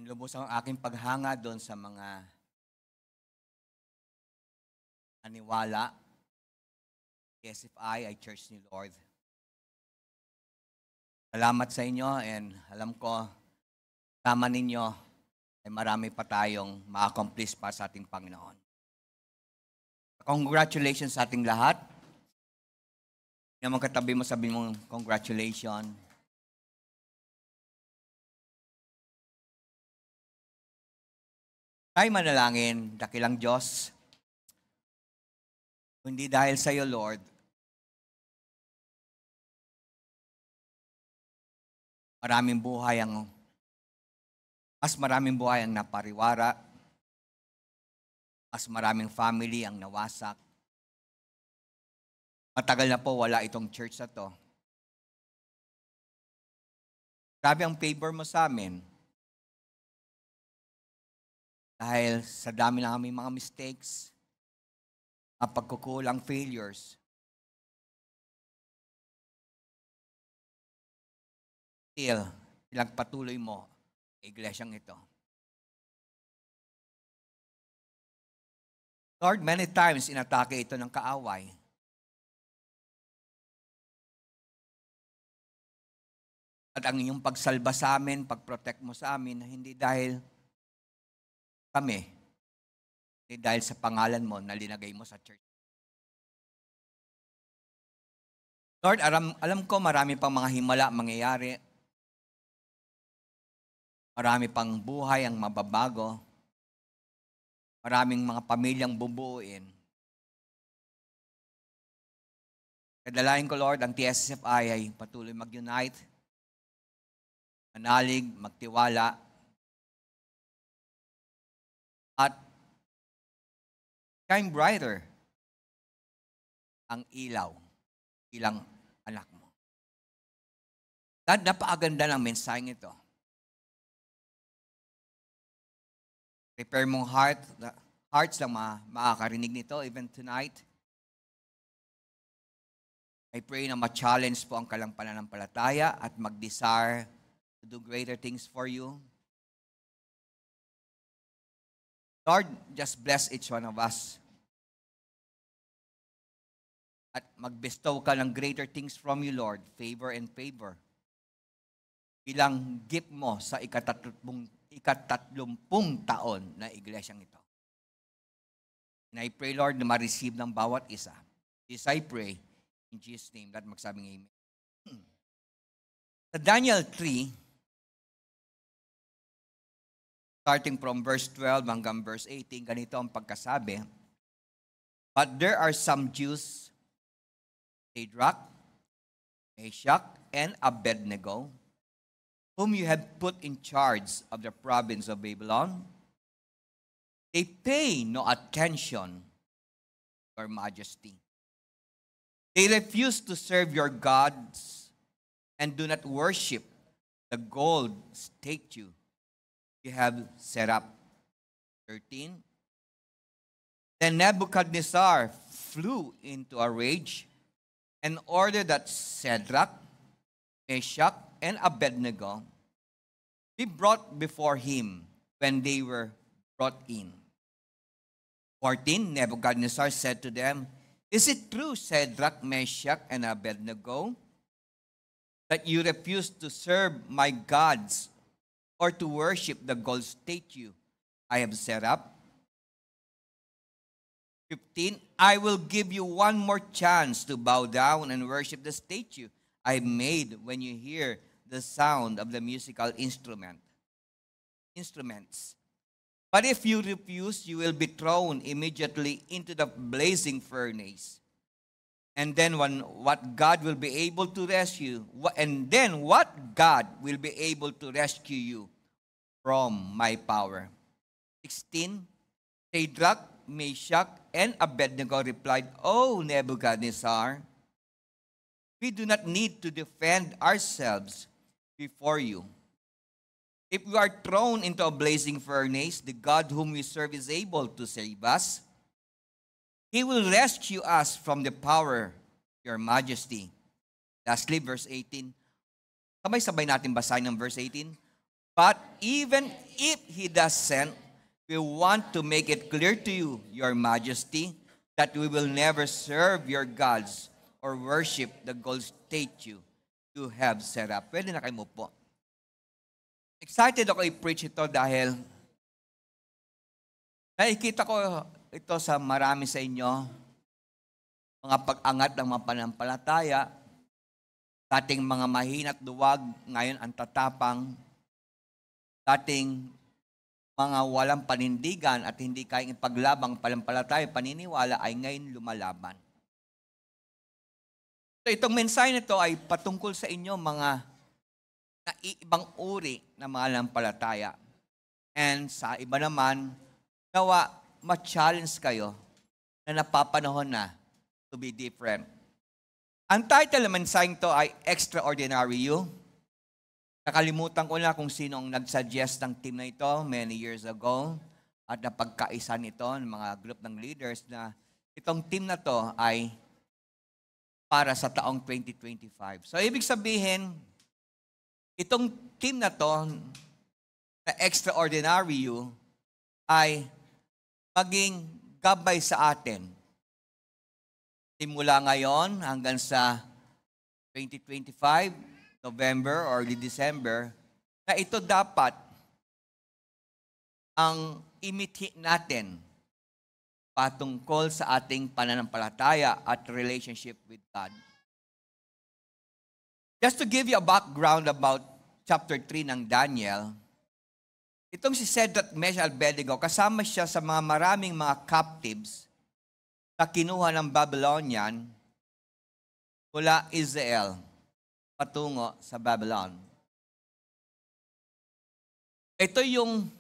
Lubos ang aking paghanga doon sa mga aniwala. SFI ay Church ni Lord. Salamat sa inyo and alam ko, tama ninyo ay marami pa tayong ma-accomplish pa sa ating Panginoon. Congratulations sa ating lahat. Yung mga katabi mo, sabihin mo, congratulations. Tayo manalangin, dakilang Diyos. Kundi dahil sa iyo, Lord, mas maraming buhay ang napariwara, mas maraming family ang nawasak. Matagal na po wala itong church na to. Grabe ang favor mo sa amin. Dahil sa dami ng aming mga mistakes, mga pagkukulang, failures, still, pinagpatuloy mo ang iglesyang ito. Lord, many times inatake ito ng kaaway. At ang inyong pagsalba sa amin, pagprotect mo sa amin, hindi dahil kami, hindi dahil sa pangalan mo na linagay mo sa church. Lord, alam ko marami pang mga himala mangyayari. Marami pang buhay ang mababago. Maraming mga pamilyang bubuuin. Kadalain ko, Lord, ang TSFI ay patuloy mag-unite, manalig, magtiwala, at shine brighter ang ilaw bilang anak mo. Dad, napakaganda ng mensaheng ito. Prepare mong hearts na makakarinig nito even tonight. I pray na ma-challenge po ang kalang pananampalataya at mag-desire to do greater things for you. Lord, just bless each one of us. At mag-bestow ka ng greater things from you, Lord, favor and favor. Bilang gift mo sa ika-30 taon na iglesyang ito. And I pray, Lord, na ma-receive ng bawat isa. This I pray, in Jesus' name, lahat magsabing amen. Sa Daniel 3, starting from verse 12 hanggang verse 18, ganito ang pagkasabi. But there are some Jews, Shadrach, Meshach, and Abednego, whom you have put in charge of the province of Babylon. They pay no attention to your majesty. They refuse to serve your gods and do not worship the gold statue you have set up. 13. Then Nebuchadnezzar flew into a rage and ordered that Shadrach, Meshach, and Abednego be brought before him when they were brought in. 14. Nebuchadnezzar said to them, Is it true, Shadrach, Meshach, and Abednego, that you refuse to serve my gods or to worship the gold statue I have set up? 15. I will give you one more chance to bow down and worship the statue I made when you hear the sound of the musical instruments. But if you refuse, you will be thrown immediately into the blazing furnace. And then what God will be able to rescue you from my power. 16. Shadrach, Meshach, and Abednego replied, O Nebuchadnezzar, we do not need to defend ourselves before you. If we are thrown into a blazing furnace, the God whom we serve is able to save us. He will rescue us from the power of your majesty. Lastly, verse 18. Sabay-sabay natin basahin ng verse 18. But even if he doesn't, we want to make it clear to you, Your Majesty, that we will never serve your gods or worship the gold statue you have set up. Pwede na kayo po. Excited ako i-preach ito dahil nakikita ko ito sa marami sa inyo, mga pag-angat ng mga panampalataya, dating mga mahina't duwag, ngayon ang tatapang, dating mga walang panindigan at hindi kayang ipaglabang panampalataya, paniniwala ay ngayon lumalaban. So itong mensahe nito ay patungkol sa inyo mga ibang uri ng mga panampalataya. And sa iba naman, nawa ma-challenge kayo na napapanahon na to be different. Ang title ng mensahe ito ay Extraordinary You. Nakalimutan ko na kung sino ang nag-suggest ng team na ito many years ago at napagkaisa nito ng mga group ng leaders na itong team na to ay para sa taong 2025. So, ibig sabihin, itong team na to, na Extraordinary You, ay maging gabay sa atin. Simula ngayon hanggang sa 2025, November or December, na ito dapat ang imithi natin patungkol sa ating pananampalataya at relationship with God. Just to give you a background about chapter 3 ng Daniel, itong si Shadrach, Meshach, Abednego, kasama siya sa mga maraming mga captives na kinuha ng Babylonian mula Israel patungo sa Babylon. Ito yung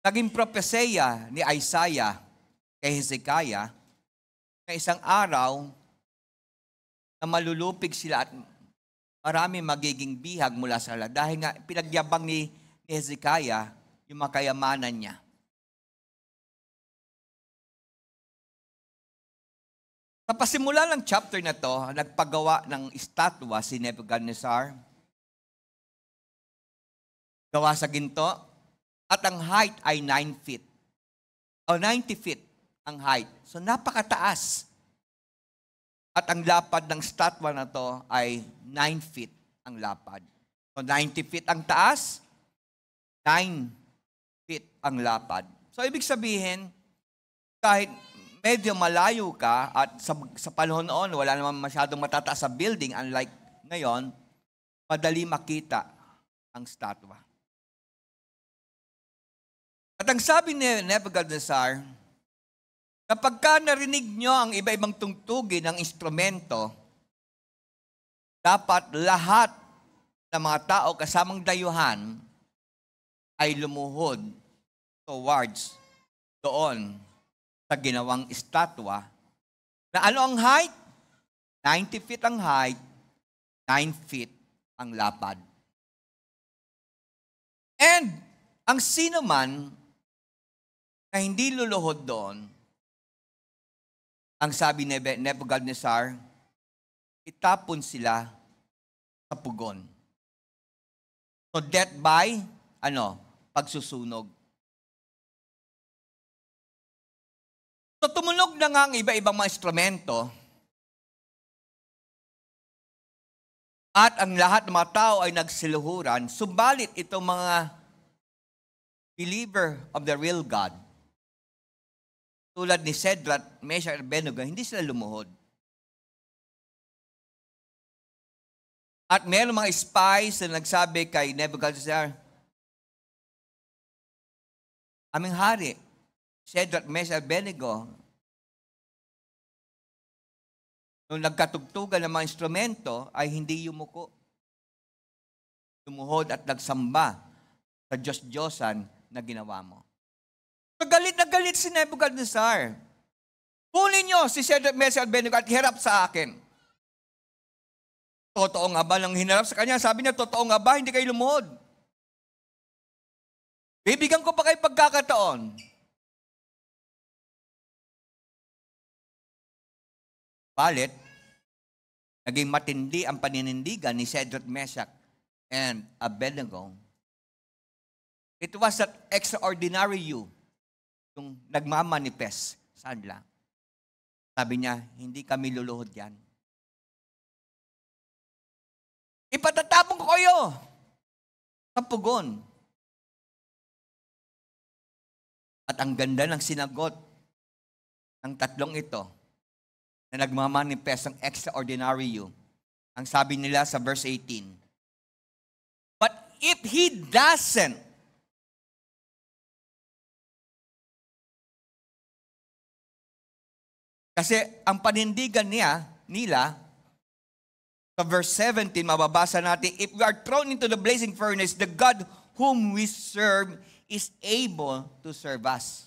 naging propesya ni Isaiah kay Hezekiah na isang araw na malulupig sila at marami magiging bihag mula sa kanila dahil nga pinagyabang ni Hezekiah yung makayamanan niya. Sa pasimula ng chapter na to, nagpagawa ng estatwa si Nebuchadnezzar. Gawa sa ginto. At ang height ay 9 feet. O 90 feet ang height. So napakataas. At ang lapad ng estatwa na to ay 9 feet ang lapad. So 90 feet ang taas, 9 feet ang lapad. So ibig sabihin, kahit medyo malayo ka at sa panahon noon, wala naman masyadong matataas sa building, unlike ngayon, madali makita ang statwa. At ang sabi ni Nebuchadnezzar, kapag ka narinig nyo ang iba-ibang tungtugin ng instrumento, dapat lahat ng mga tao kasamang dayuhan ay lumuhod towards doon sa ginawang estatwa na ano ang height? 90 feet ang height, 9 feet ang lapad. And ang sino man na hindi luluhod doon, ang sabi ni Nebuchadnezzar, itapon sila sa pugon. So death by, pagsusunog. So tumunog na nga ang iba-ibang mga instrumento at ang lahat ng mga tao ay nagsiluhuran, subalit itong mga believer of the real God, tulad ni Shadrach, Meshach, Abednego, hindi sila lumuhod. At mayroong mga spies na nagsabi kay Nebuchadnezzar, aming hari, Shadrach, Meshach, Abednego, nung nagkatugtugan ng mga instrumento, ay hindi yumuko. Lumuhod at nagsamba sa Diyos-Diyosan na ginawa mo. So galit na galit si Nebuchadnezzar. Kunin niyo si Shadrach, Meshach, Abednego at hirap sa akin. Totoo nga ba nang hinarap sa kanya? Sabi niya, totoo nga ba? Hindi kayo lumuhod. Bibigyan ko pa kayo pagkakataon. Balit, naging matindi ang paninindigan ni Shadrach, Meshach, and Abednego It was that extraordinary you yung nagmamanifest sa kanila. Sabi niya, hindi kami luluhod yan. Ipatatapon ko kayo sa pugon. At ang ganda ng sinagot ng tatlong ito na nagmamanifest ng extraordinary you. Ang sabi nila sa verse 18, but if he doesn't, kasi ang panindigan nila, sa verse 17, mababasa natin, if we are thrown into the blazing furnace, the God whom we serve is able to serve us.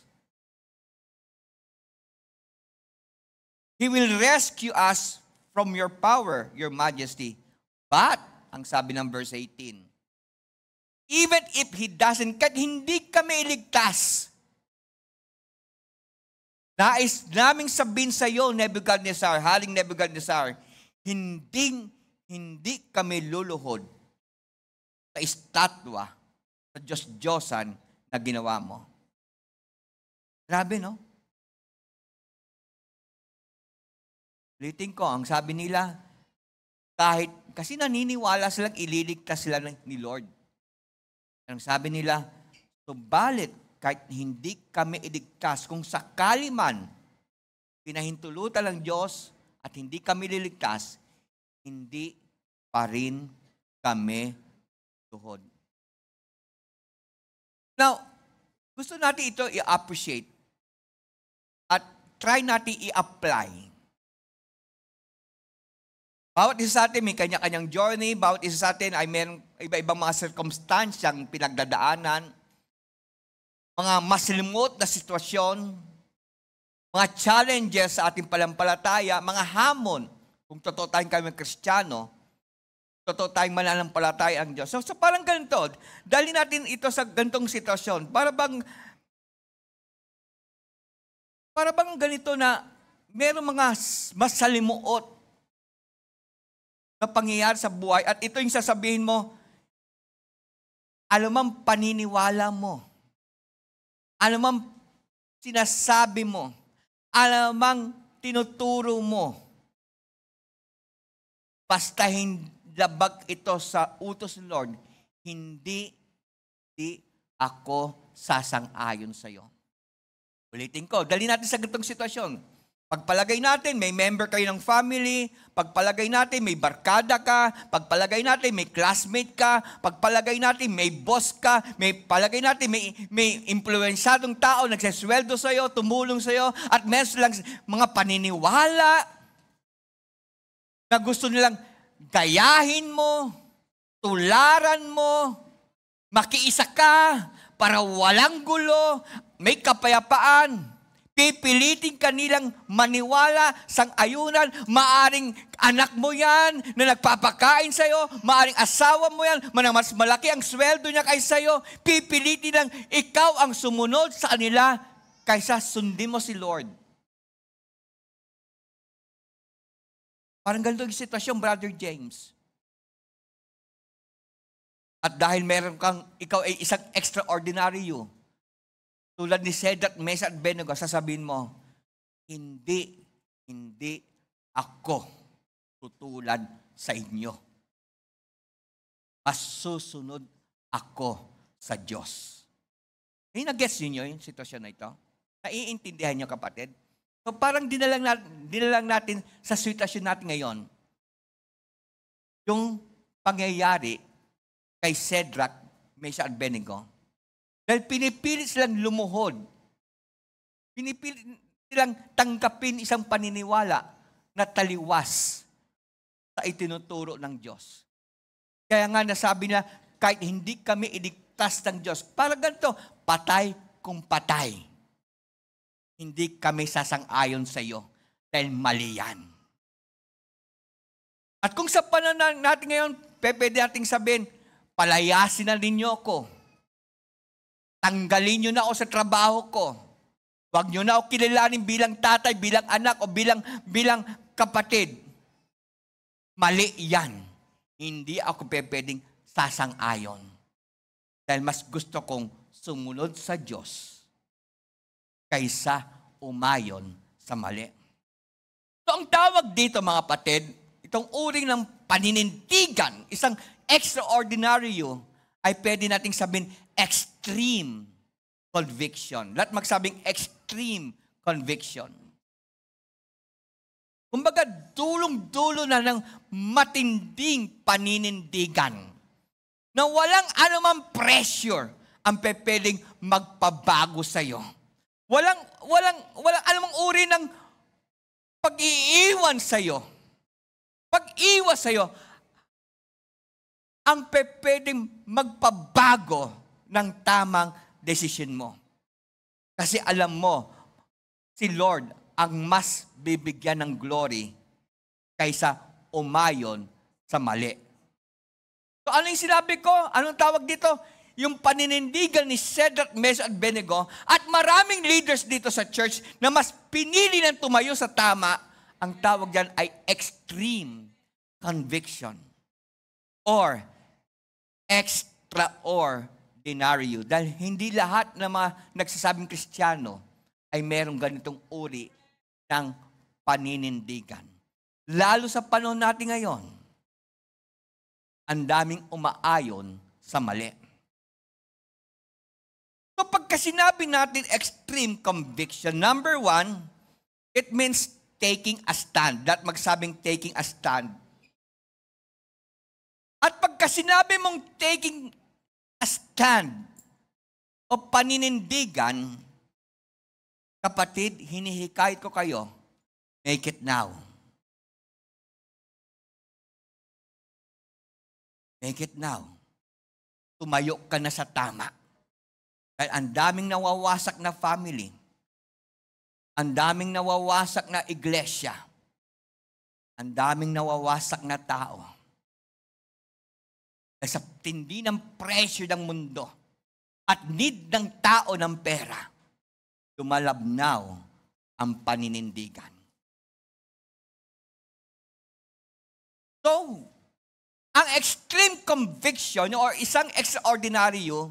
He will rescue us from your power, your majesty. But, ang sabi ng verse 18, even if He doesn't, kahit hindi kami iligtas, nais naming sabihin sa iyo, Nebuchadnezzar, haling Nebuchadnezzar, hindi kami luluhod sa estatwa, sa Diyos-Diyosan na ginawa mo. Grabe, no? Ulitin ko, ang sabi nila, kasi naniniwala silang ililigtas sila ni Lord. Ang sabi nila, subalit, kahit hindi kami iligtas, kung sakali man, pinahintulutan ng Diyos at hindi kami liligtas, hindi pa rin kami tuhod. Now, gusto natin ito i-appreciate at try natin i-apply. Bawat isa sa atin may kanya-kanyang journey, bawat isa sa atin ay mayroong iba-ibang mga circumstansyang pinagdadaanan, mga maslimot na sitwasyon, mga challenges sa ating palampalataya, mga hamon, kung totoo tayong kami Kristiyano, totoo tayong mananampalataya ang Diyos. So parang ganito, dali natin ito sa ganitong sitwasyon. Para bang ganito na mayroong mga masalimuot na pangyayari sa buhay at ito yung sasabihin mo, anumang paniniwala mo, anumang sinasabi mo, anumang tinuturo mo, basta labag ito sa utos ng Lord, hindi ako sasang-ayon sa iyo. Ulitin ko, dali natin sa ganitong sitwasyon. Pagpalagay natin, may member kayo ng family. Pagpalagay natin, may barkada ka. Pagpalagay natin, may classmate ka. Pagpalagay natin, may boss ka. May palagay natin, may impluwensyadong tao, nagsesweldo sa'yo, tumulong sa'yo, at meron lang mga paniniwala na gusto nilang gayahin mo, tularan mo, makiisa ka, para walang gulo, may kapayapaan. Pipilitin ka nilang maniwala sang ayunan, maaring anak mo yan na nagpapakain sa'yo, maaring asawa mo yan, mas malaki ang sweldo niya kaysa sa'yo, pipilitin lang ikaw ang sumunod sa kanila kaysa sundin mo si Lord. Parang ganito yung sitwasyon, Brother James. At dahil meron kang, ikaw ay isang extraordinary you, tulad ni Shadrach, Meshach at Abednego, sasabihin mo, hindi ako tutulad sa inyo. Masusunod ako sa Diyos. Nag-gets niyo yung sitwasyon na ito? Naiintindihan niyo, kapatid? So parang dinalang natin sa sitwasyon natin ngayon, yung pangyayari kay Shadrach, Meshach at Abednego. Dahil pinipilit silang lumuhod. Pinipilit silang tanggapin isang paniniwala na taliwas sa itinuturo ng Diyos. Kaya nga nasabi nila, kahit hindi kami iligtas ng Diyos, para ganito, patay kung patay. Hindi kami sasang-ayon sa iyo dahil mali yan. At kung sa panahon natin ngayon, pwede nating sabihin, palayasin na ninyo ako. Tanggalin nyo na ako sa trabaho ko. Huwag nyo na ako kilalanin bilang tatay, bilang anak, o bilang kapatid. Mali yan. Hindi ako pwedeng sasang-ayon. Dahil mas gusto kong sumunod sa Diyos kaysa umayon sa mali. So ang tawag dito mga kapatid, itong uri ng paninindigan, isang extraordinaryo, ay pwede nating sabihin extreme conviction. Lahat magsabing extreme conviction. Kumbaga, dulong-dulo na ng matinding paninindigan na walang anumang pressure ang pwedeng magpabago sa'yo. Walang anumang uri ng pag-iiwan sa'yo. Pag-iwas sa'yo, ang pwedeng magpabago ng tamang desisyon mo. Kasi alam mo, si Lord ang mas bibigyan ng glory kaysa umayon sa mali. So ano yung sinabi ko? Anong tawag dito? Yung paninindigan ni Shadrach, Meshach at Abednego at maraming leaders dito sa church na mas pinili ng tumayo sa tama, ang tawag dyan ay extreme conviction or extraordinary. Dahil hindi lahat ng mga nagsasabing Kristiyano ay merong ganitong uri ng paninindigan. Lalo sa panahon natin ngayon, ang daming umaayon sa mali. So pagka sinabi natin extreme conviction, number one, it means taking a stand. That magsabing taking a stand. At pagka sinabi mong taking a stand o paninindigan, kapatid, hinihikayat ko kayo, make it now. Make it now. Tumayo ka na sa tama. Dahil ang daming nawawasak na family, ang daming nawawasak na iglesia, ang daming nawawasak na tao. Dahil sa tindi ng pressure ng mundo at need ng tao ng pera, lumalabnaw ang paninindigan. So, ang extreme conviction or isang extraordinaryo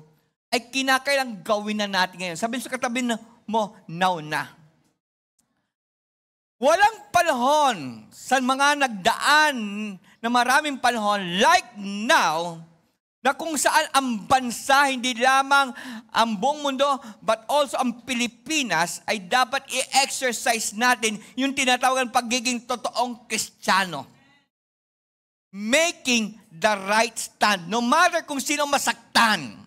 ay kinakailang gawin na natin ngayon. Sabihin sa katabi mo, now na. Walang panahon sa mga nagdaan na maraming panahon like now na kung saan ang bansa, hindi lamang ang buong mundo, but also ang Pilipinas ay dapat i-exercise natin yung tinatawag pagiging totoong Kristiyano. Making the right stand. No matter kung sino masaktan.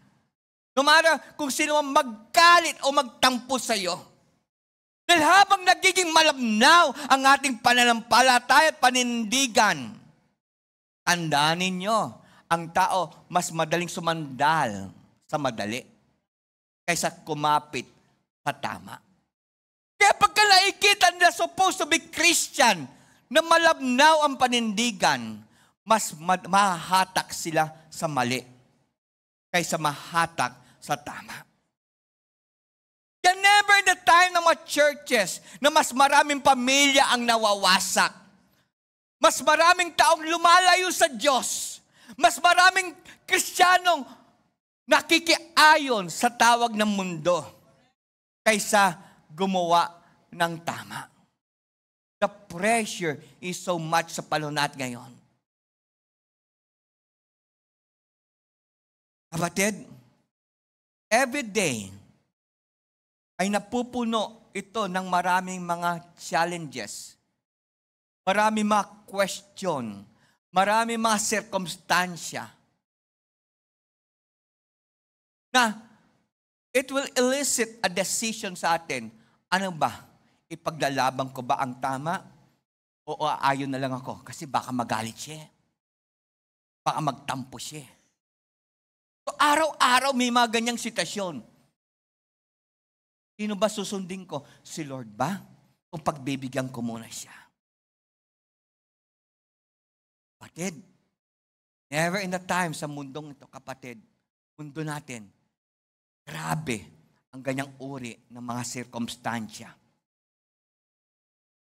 No matter kung sino magkalit o magtampo sa iyo. Dahil habang nagiging malabnaw ang ating pananampalataya at panindigan, tandaan ninyo, ang tao mas madaling sumandal sa madali kaysa kumapit sa tama. Kaya pagka nakikita na supposed to be Christian na malabnaw ang panindigan, mas mahahatak sila sa mali kaysa mahatak sa tama. Kaya never the time ng mga churches na mas maraming pamilya ang nawawasak. Mas maraming taong lumalayo sa Diyos. Mas maraming Kristiyanong nakikiayon sa tawag ng mundo kaysa gumawa ng tama. The pressure is so much sa panahon natin ngayon. Kapatid, every day ay napupuno ito ng maraming mga challenges, maraming mga question, maraming mga circumstansya na it will elicit a decision sa atin. Ano ba? Ipaglalaban ko ba ang tama? O aayon na lang ako? Kasi baka magalit siya. Baka magtampo siya. So, araw-araw may mga ganyang sitwasyon. Sino ba susundin ko? Si Lord ba? O pagbibigyan ko muna siya? Kapatid, never in the time sa mundong ito, kapatid, mundo natin, grabe ang ganyang uri ng mga sirkumstansya.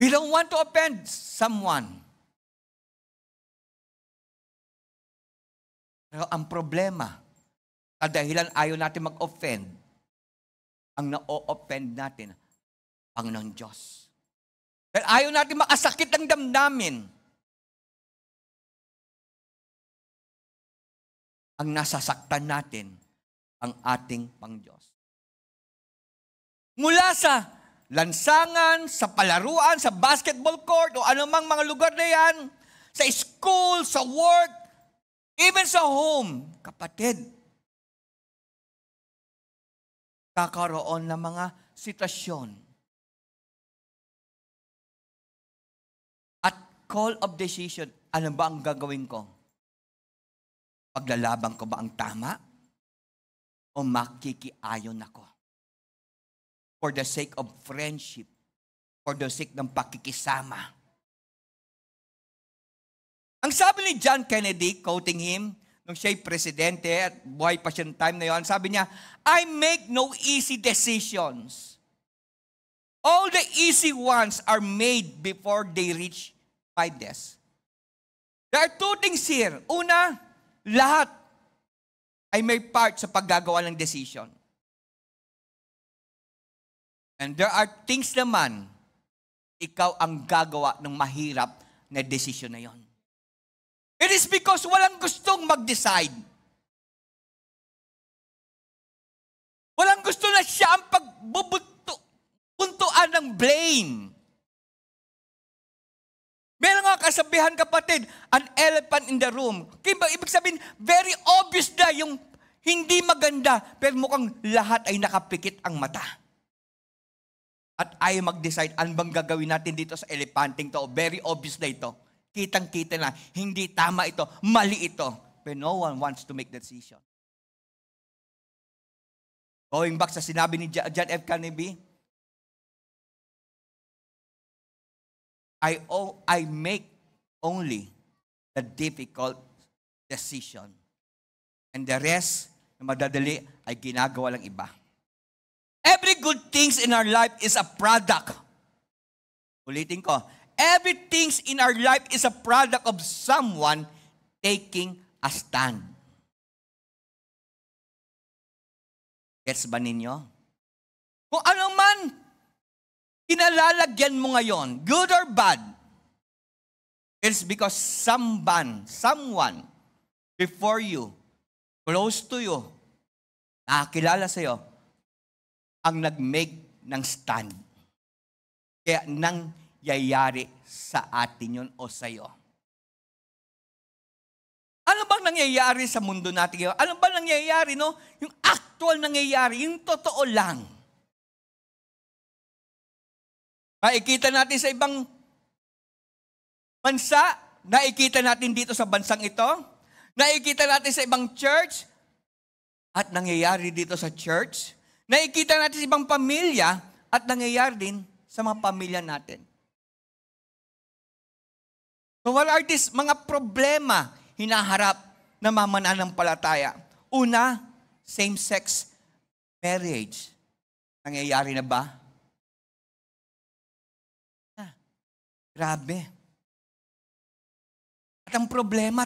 We don't want to offend someone. Pero ang problema, kadahilan ayaw natin mag-offend, ang na-offend natin, Panginoon Diyos. Dahil ayaw natin makasakit ang damdamin. Ang nasasaktan natin, ang ating Pang-Diyos. Mula sa lansangan, sa palaruan, sa basketball court, o anumang mga lugar na yan, sa school, sa work, even sa home, kapatid, kakaroon ng mga sitwasyon. At call of decision, ano ba ang gagawin ko? Paglalaban ko ba ang tama? O makikiayon ako? For the sake of friendship, for the sake ng pakikisama. Ang sabi ni John Kennedy, quoting him, nung siya'y presidente at buhay pa siya time na yun, sabi niya, I make no easy decisions. All the easy ones are made before they reach my desk. There are two things here. Una, lahat ay may part sa paggagawa ng decision. And there are things naman, ikaw ang gagawa ng mahirap na decision na yon. It is because walang gustong mag-decide. Walang gusto na siya ang pagbubuntuan ng blame. Meron nga kasabihan, kapatid, an elephant in the room. Ibig sabihin, very obvious na yung hindi maganda, pero mukhang lahat ay nakapikit ang mata. At ayaw mag-decide, ano bang gagawin natin dito sa elepanting to? Very obvious na ito. Kitang-kita na, hindi tama ito, mali ito. But no one wants to make that decision. Going back sa sinabi ni John F. Kennedy, I make only the difficult decision. And the rest, na madadali, ay ginagawa lang iba. Every good things in our life is a product. Ulitin ko. Everything in our life is a product of someone taking a stand. Gets ba ninyo? Kung ano man kinalalagyan mo ngayon, good or bad, it's because someone before you, close to you, nakakilala sa'yo, ang nag-make ng stand. Kaya nangyayari sa atin yun o sa'yo. Ano bang nangyayari sa mundo natin? Ano bang nangyayari, no? Yung actual nangyayari, yung totoo lang. Nakikita natin sa ibang bansa, nakikita natin dito sa bansang ito, nakikita natin sa ibang church, at nangyayari dito sa church, nakikita natin sa ibang pamilya, at nangyayari din sa mga pamilya natin. So what are these mga problema hinaharap na mamananampalataya? Una, same-sex marriage. Nangyayari na ba? Grabe. At ang problema,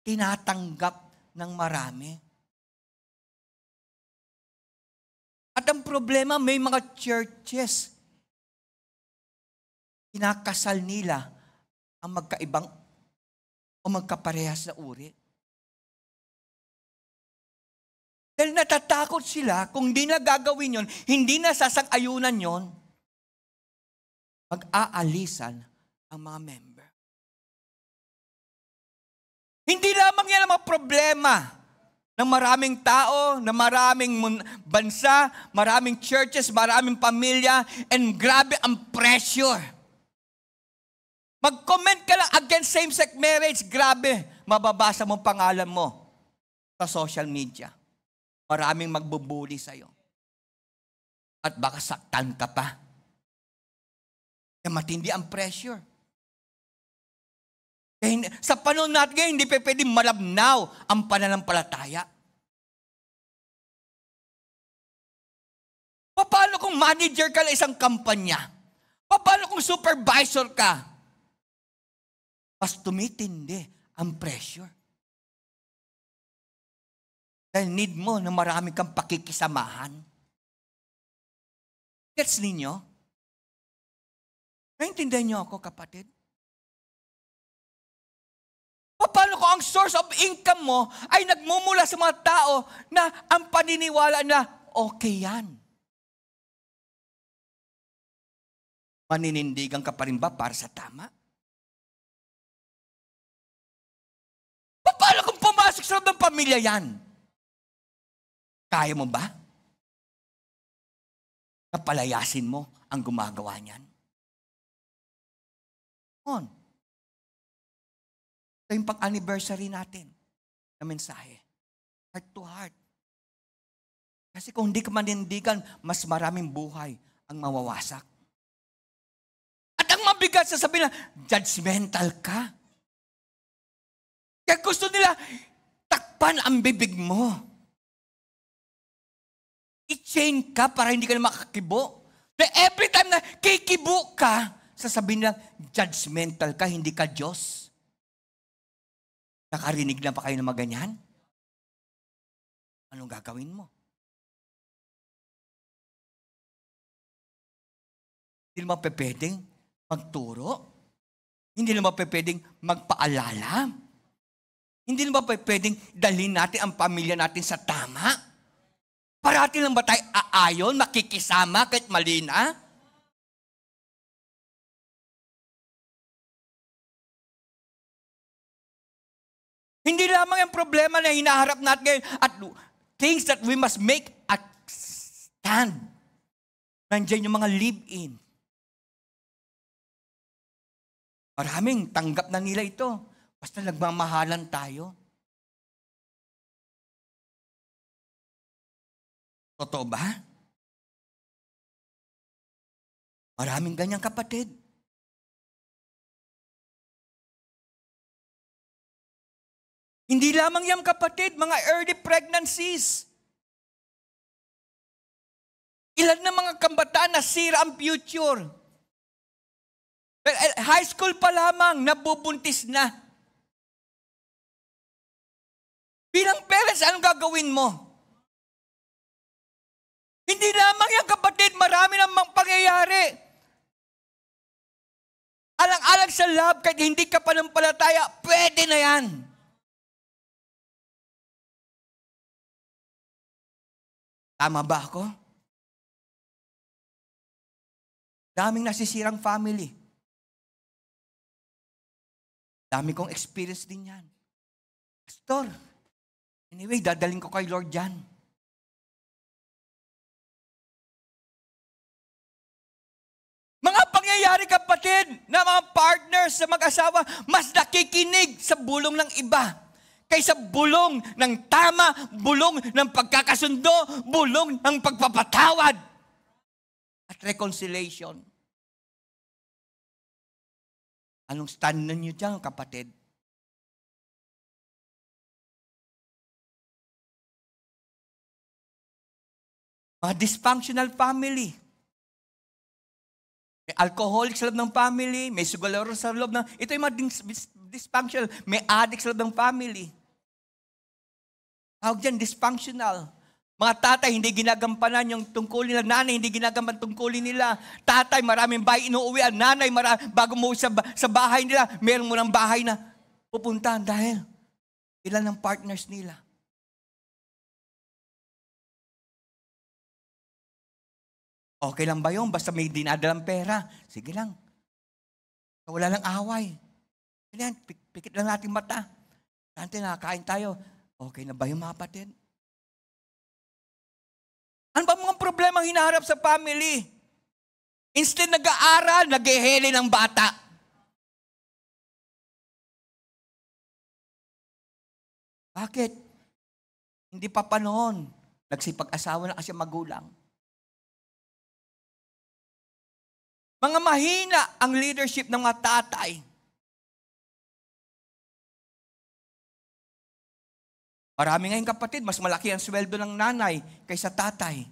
tinatanggap ng marami. At ang problema, may mga churches, kinakasal nila ang magkaibang o magkaparehas na uri. Dahil natatakot sila, kung di na gagawin yon, hindi na sasang-ayunan yon, mag-aalisan ang mga member. Hindi lamang yan ang mga problema ng maraming tao, ng maraming bansa, maraming churches, maraming pamilya, and grabe ang pressure. Mag-comment ka lang against same-sex marriage, grabe, mababasa mo pangalan mo sa social media. Maraming magbubuli sa'yo. At baka saktan ka pa. Kaya matindi ang pressure. Kaya sa panahon natin ngayon, hindi pa pwedeng malabnaw ang pananampalataya. Paano kung manager ka ng isang kampanya? Paano kung supervisor ka? Mas tumitindi ang pressure. Dahil need mo na marami kang pakikisamahan. Gets ninyo? Naintindihan niyo ako, kapatid? Paano kung ang source of income mo ay nagmumula sa mga tao na ang paniniwala na okay yan? Maninindigan ka pa rin ba para sa tama? Paano kung pumasok sa loob ng pamilya yan? Kaya mo ba? Napalayasin mo ang gumagawa niyan? On. Ito yung pang-anniversary natin na mensahe. Heart to heart. Kasi kung hindi ka manindigan, mas maraming buhay ang mawawasak. At ang mabigat sasabihin na, judgmental ka. Kaya gusto nila, takpan ang bibig mo. I-chain ka para hindi ka na makakibo. But every time na kikibo ka, sasabihin nila, judgmental ka, hindi ka Diyos. Nakarinig na pa kayo ng mga ganyan? Anong gagawin mo? Hindi naman pwedeng magturo. Hindi naman pwedeng magpaalala. Hindi naman pwedeng dalhin natin ang pamilya natin sa tama. Parati lang ba tayo aayon, makikisama kahit mali na? Hindi lamang yung problema na hinaharap natin ngayon at things that we must make a stand. Nandiyan yung mga live-in. Maraming tanggap na nila ito. Basta nagmamahalan tayo. Totoo ba? Maraming ganyang kapatid. Hindi lamang yan kapatid, mga early pregnancies. Ilan na mga kabataan nasira ang future. High school pa lamang, nabubuntis na. Bilang parents, anong gagawin mo? Hindi lamang yan kapatid, marami namang pangyayari. Alang-alang sa love, kahit hindi ka panampalataya, pwede na yan. Tama ba ako? Daming nasisirang family. Dami kong experience din yan. Pastor, anyway, dadaling ko kay Lord yan. Mga pangyayari kapatid na mga partners sa mag-asawa, mas nakikinig sa bulong ng iba kaysa bulong ng tama, bulong ng pagkakasundo, bulong ng pagpapatawad at reconciliation. Anong stand ninyo dyan, kapatid? Mga dysfunctional family. May alcoholic sa loob ng family, may sugalero sa loob ng... Ito yung mga dysfunctional. May addict sa loob ng family. Tawag dyan, dysfunctional. Mga tatay, hindi ginagampanan yung tungkulin nila. Nanay, hindi ginagampanan tungkulin nila. Tatay, maraming bahay inuuwian. Nanay, bago mo sa bahay nila, meron mo ng bahay na pupuntahan dahil ilan ng partners nila. Okay lang ba yun? Basta may dinadalang pera. Sige lang. Wala lang away. Yan, pikit lang natin mata. Dante, nakakain tayo. Okay na ba yung mga kapatid? Ano ba mga problema hinaharap sa family? Instead nag-aaral, nag-ehele ng bata. Bakit? Hindi pa panahon. Nagsipag-asawa na kasi magulang. Mga mahina ang leadership ng mga tatay. Marami ngayon kapatid, mas malaki ang sweldo ng nanay kaysa tatay.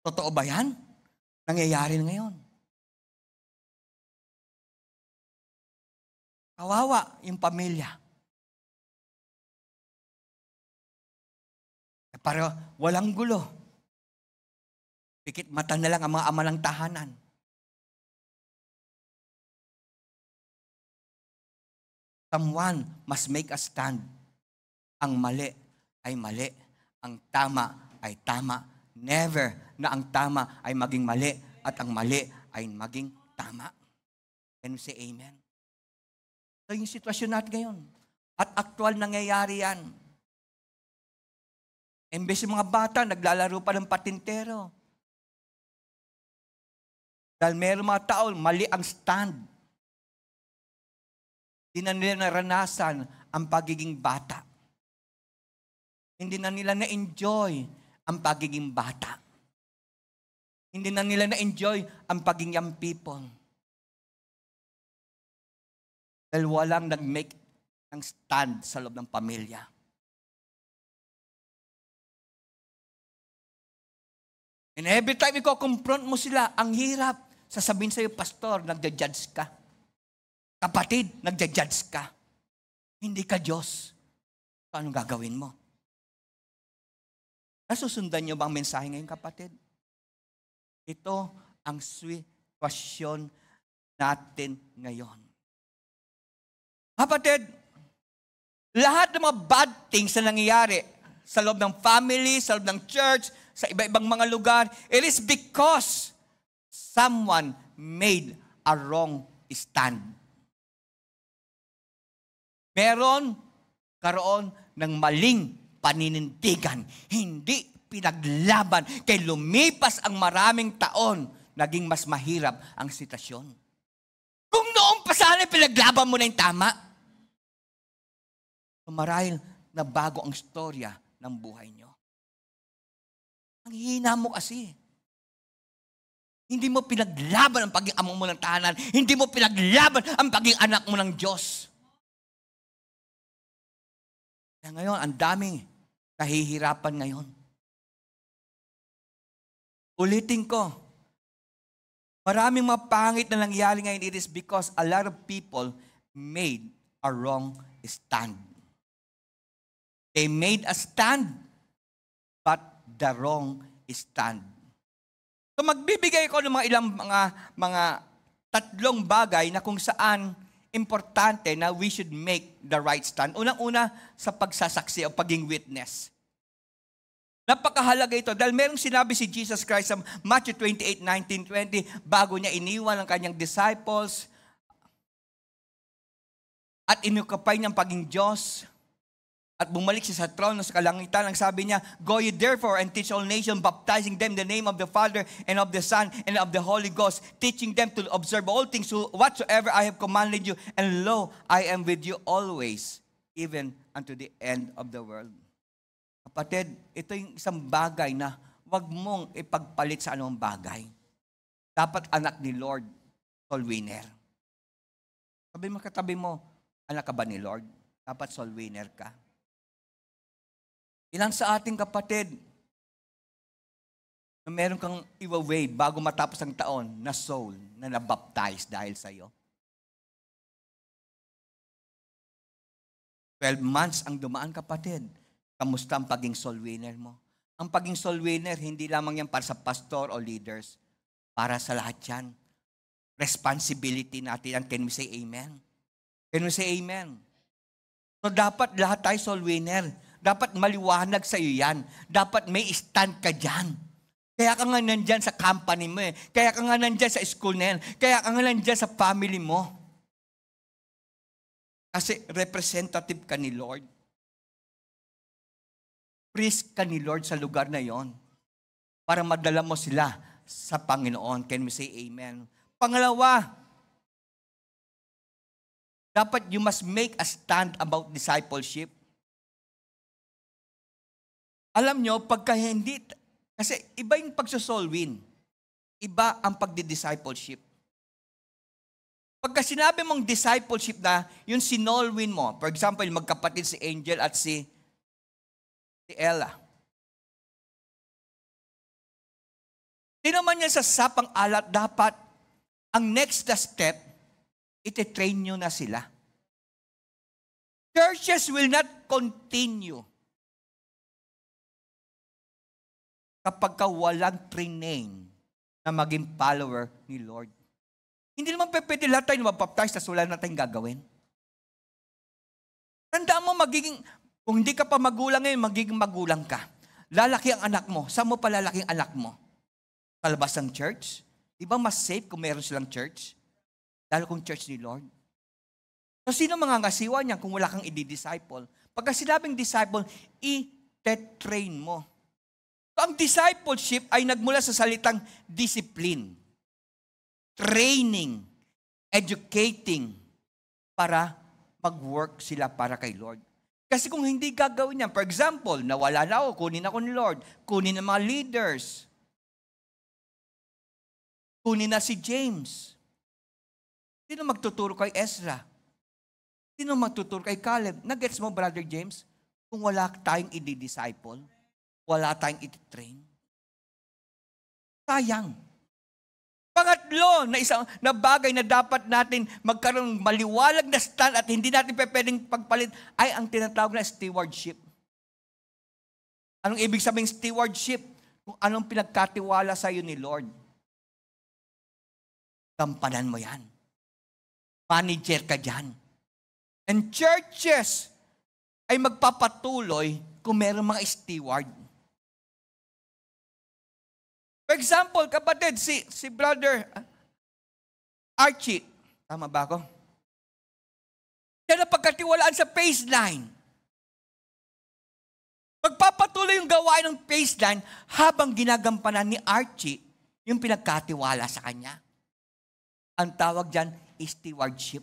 Totoo ba yan? Nangyayari na ngayon. Kawawa yung pamilya. Para walang gulo. Pikit mata na lang ang mga ama ng tahanan. Someone must make a stand. Ang mali ay mali. Ang tama ay tama. Never na ang tama ay maging mali at ang mali ay maging tama. Can we say amen? So yung sitwasyon natin ngayon. At aktual nangyayari yan. Imbes yung mga bata, naglalaro pa ng patintero. Dahil meron mga tao, mali ang stand. Hindi na nila naranasan ang pagiging bata. Hindi na nila na-enjoy ang pagiging bata. Hindi na nila na-enjoy ang pagiging young people. Dahil walang nag-make ng stand sa loob ng pamilya. And every time i-confront mo sila, ang hirap. Sasabihin sa'yo, pastor, nagja-judge ka. Kapatid, nagja-judge ka. Hindi ka Diyos. So, anong gagawin mo? Nasusundan niyo ba ang mensahe ngayon, kapatid? Ito ang sitwasyon natin ngayon. Kapatid, lahat ng mga bad things na nangyayari sa loob ng family, sa loob ng church, sa iba-ibang mga lugar, it is because someone made a wrong stand. Karoon ng maling paninindigan. Hindi pinaglaban. Kaya lumipas ang maraming taon, naging mas mahirap ang sitwasyon. Kung noong pa sana pinaglaban mo na yung tama, marahil na bago ang storya ng buhay nyo. Ang hina mo kasi. Hindi mo pinaglaban ang pagiging amo mo ng tahanan. Hindi mo pinaglaban ang pagiging anak mo ng Diyos. Kaya ngayon, ang daming kahihirapan ngayon. Ulitin ko, maraming mapangit na nangyari ngayon. It is because a lot of people made a wrong stand. They made a stand, but the wrong stand. So magbibigay ko ng mga ilang mga tatlong bagay na kung saan importante na we should make the right stand. Unang-una sa pagsasaksi o paging witness. Napakahalaga ito dahil merong sinabi si Jesus Christ sa Matthew 28:19-20 bago niya iniwan ang kanyang disciples at inukapay niyang paging Diyos at bumalik siya sa trono sa kalangitan. Ang sabi niya, "Go ye therefore and teach all nations, baptizing them in the name of the Father and of the Son and of the Holy Ghost, teaching them to observe all things whatsoever I have commanded you. And lo, I am with you always, even unto the end of the world." Kapatid, ito yung isang bagay na wag mong ipagpalit sa anong bagay. Dapat anak ni Lord, soul winner. Sabi mo katabi mo, anak ka ba ni Lord? Dapat soul winner ka. Ilan sa ating kapatid na meron kang iwa-way bago matapos ang taon na soul na nabaptize dahil sa iyo? 12 months ang dumaan, kapatid. Kamusta ang paging soul winner mo? Ang paging soul winner, hindi lamang yan para sa pastor o leaders. Para sa lahat yan. Responsibility natin yan. Can we say amen? Can we say amen? So dapat lahat tayo soul winner. Dapat maliwanag sa iyo yan. Dapat may stand ka dyan. Kaya ka nga nandyan sa company mo eh. Kaya ka nga nandyan sa school na yan. Kaya ka nga nandyan sa family mo. Kasi representative ka ni Lord. Priest ka ni Lord sa lugar na yon para madala mo sila sa Panginoon. Can we say amen? Pangalawa, dapat you must make a stand about discipleship. Alam nyo, pagka hindi, kasi iba yung pagsusolwin. Iba ang pagdi-discipleship. Pagka sinabi mong discipleship na, yung sinolwin mo, for example, magkapatid si Angel at si Ella. Sino man yan sa sapang alat, dapat ang next na step, iti-train nyo na sila. Churches will not continue kapag ka walang training na maging follower ni Lord. Hindi naman pwede lahat tayo mabaptize tapos wala na tayong gagawin. Tandaan mo, kung hindi ka pa magulang ngayon, magiging magulang ka. Lalaki ang anak mo. Saan mo pa lalaki ang anak mo? Palabas ng church? Di ba mas safe kung meron silang church? Lalo kung church ni Lord. So, sino mangangasiwa niyan kung wala kang i-disciple? Pagka sinabing disciple, i-train mo. So, ang discipleship ay nagmula sa salitang discipline, training, educating, para mag-work sila para kay Lord. Kasi kung hindi gagawin yan, for example, nawala na ako, kunin ako ni Lord, kunin ng mga leaders, kunin na si James. Sino magtuturo kay Ezra? Sino magtuturo kay Caleb? Nagets mo, Brother James? Kung wala tayong i-disciple, wala tayong i-train. Sayang. Pangatlo na bagay na dapat natin magkaroon maliwalag na stand at hindi natin pwedeng pagpalit ay ang tinatawag na stewardship. Anong ibig sabihin stewardship? Kung anong pinagkatiwala sa iyo ni Lord. Gampanan mo yan. Manager ka dyan. And churches ay magpapatuloy kung meron mga steward. For example, kapatid, si Brother Archie, tama ba ako? Siya na pagkatiwalaan sa baseline. Magpapatuloy yung gawain ng baseline habang ginagampanan ni Archie yung pinagkatiwala sa kanya. Ang tawag dyan is stewardship.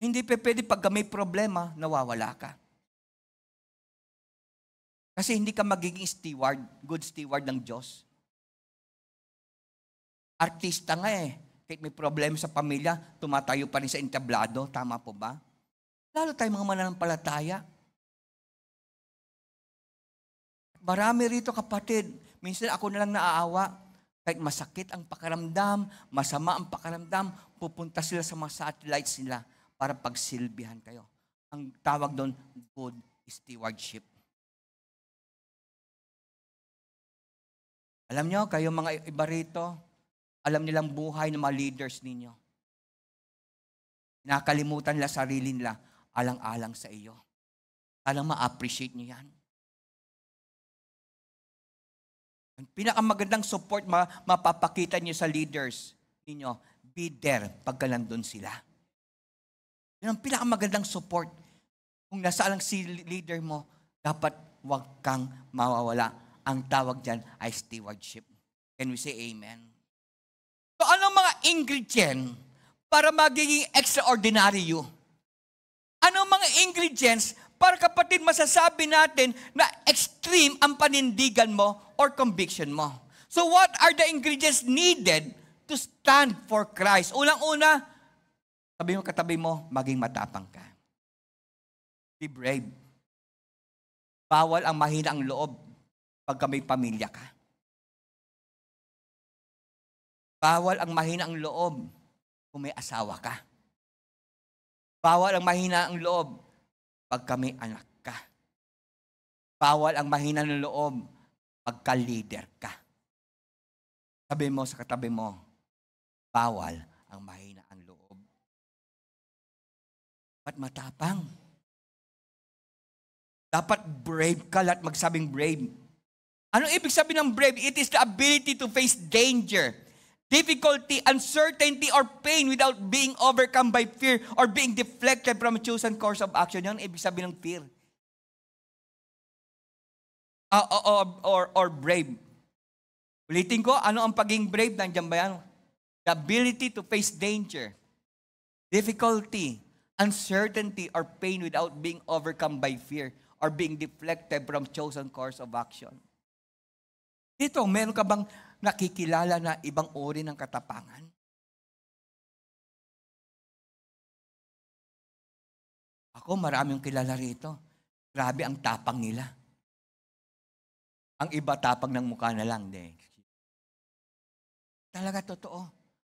Hindi pwede pagka may problema, nawawala ka. Kasi hindi ka magiging steward, good steward ng Diyos. Artista nga eh. Kahit may problema sa pamilya, tumatayo pa rin sa entablado. Tama po ba? Lalo tayo mga mananampalataya. Marami rito kapatid. Minsan ako na lang naaawa. Kahit masakit ang pakaramdam, masama ang pakaramdam, pupunta sila sa mga satellites nila para pagsilbihan kayo. Ang tawag doon, good stewardship. Alam nyo, kayo mga iba rito, alam nilang buhay ng mga leaders ninyo. Nakalimutan nila sarili nila, alang-alang sa iyo. Alang ma-appreciate nyo yan. Ang pinakamagandang support mapapakita nyo sa leaders ninyo, be there pagka nandun sila. Yan ang pinakamagandang support. Kung nasaan si leader mo, dapat huwag kang mawawala. Ang tawag dyan ay stewardship. Can we say amen? So anong mga ingredient para magiging extraordinary you? Anong mga ingredients para kapatid masasabi natin na extreme ang panindigan mo or conviction mo? So what are the ingredients needed to stand for Christ? Unang-una, sabi mo katabi mo, maging matapang ka. Be brave. Bawal ang mahina ang loob pagka may pamilya ka. Bawal ang mahina ang loob kung may asawa ka. Bawal ang mahina ang loob pagka may anak ka. Bawal ang mahina ng loob pagka leader ka. Sabi mo sa katabi mo, bawal ang mahina ang loob. Dapat matapang. Dapat brave ka, lahat magsabing brave. Anong ibig sabihin ng brave? It is the ability to face danger, difficulty, uncertainty, or pain without being overcome by fear or being deflected from a chosen course of action. Yan ang ibig sabihin ng fear. Or brave. Ulitin ko, ano ang pagiging brave? Nandiyan ba yan? The ability to face danger, difficulty, uncertainty, or pain without being overcome by fear or being deflected from chosen course of action. Dito, meron ka bang nakikilala na ibang uri ng katapangan? Ako, maraming kilala rito. Grabe ang tapang nila. Ang iba tapang ng mukha na lang. Talaga totoo.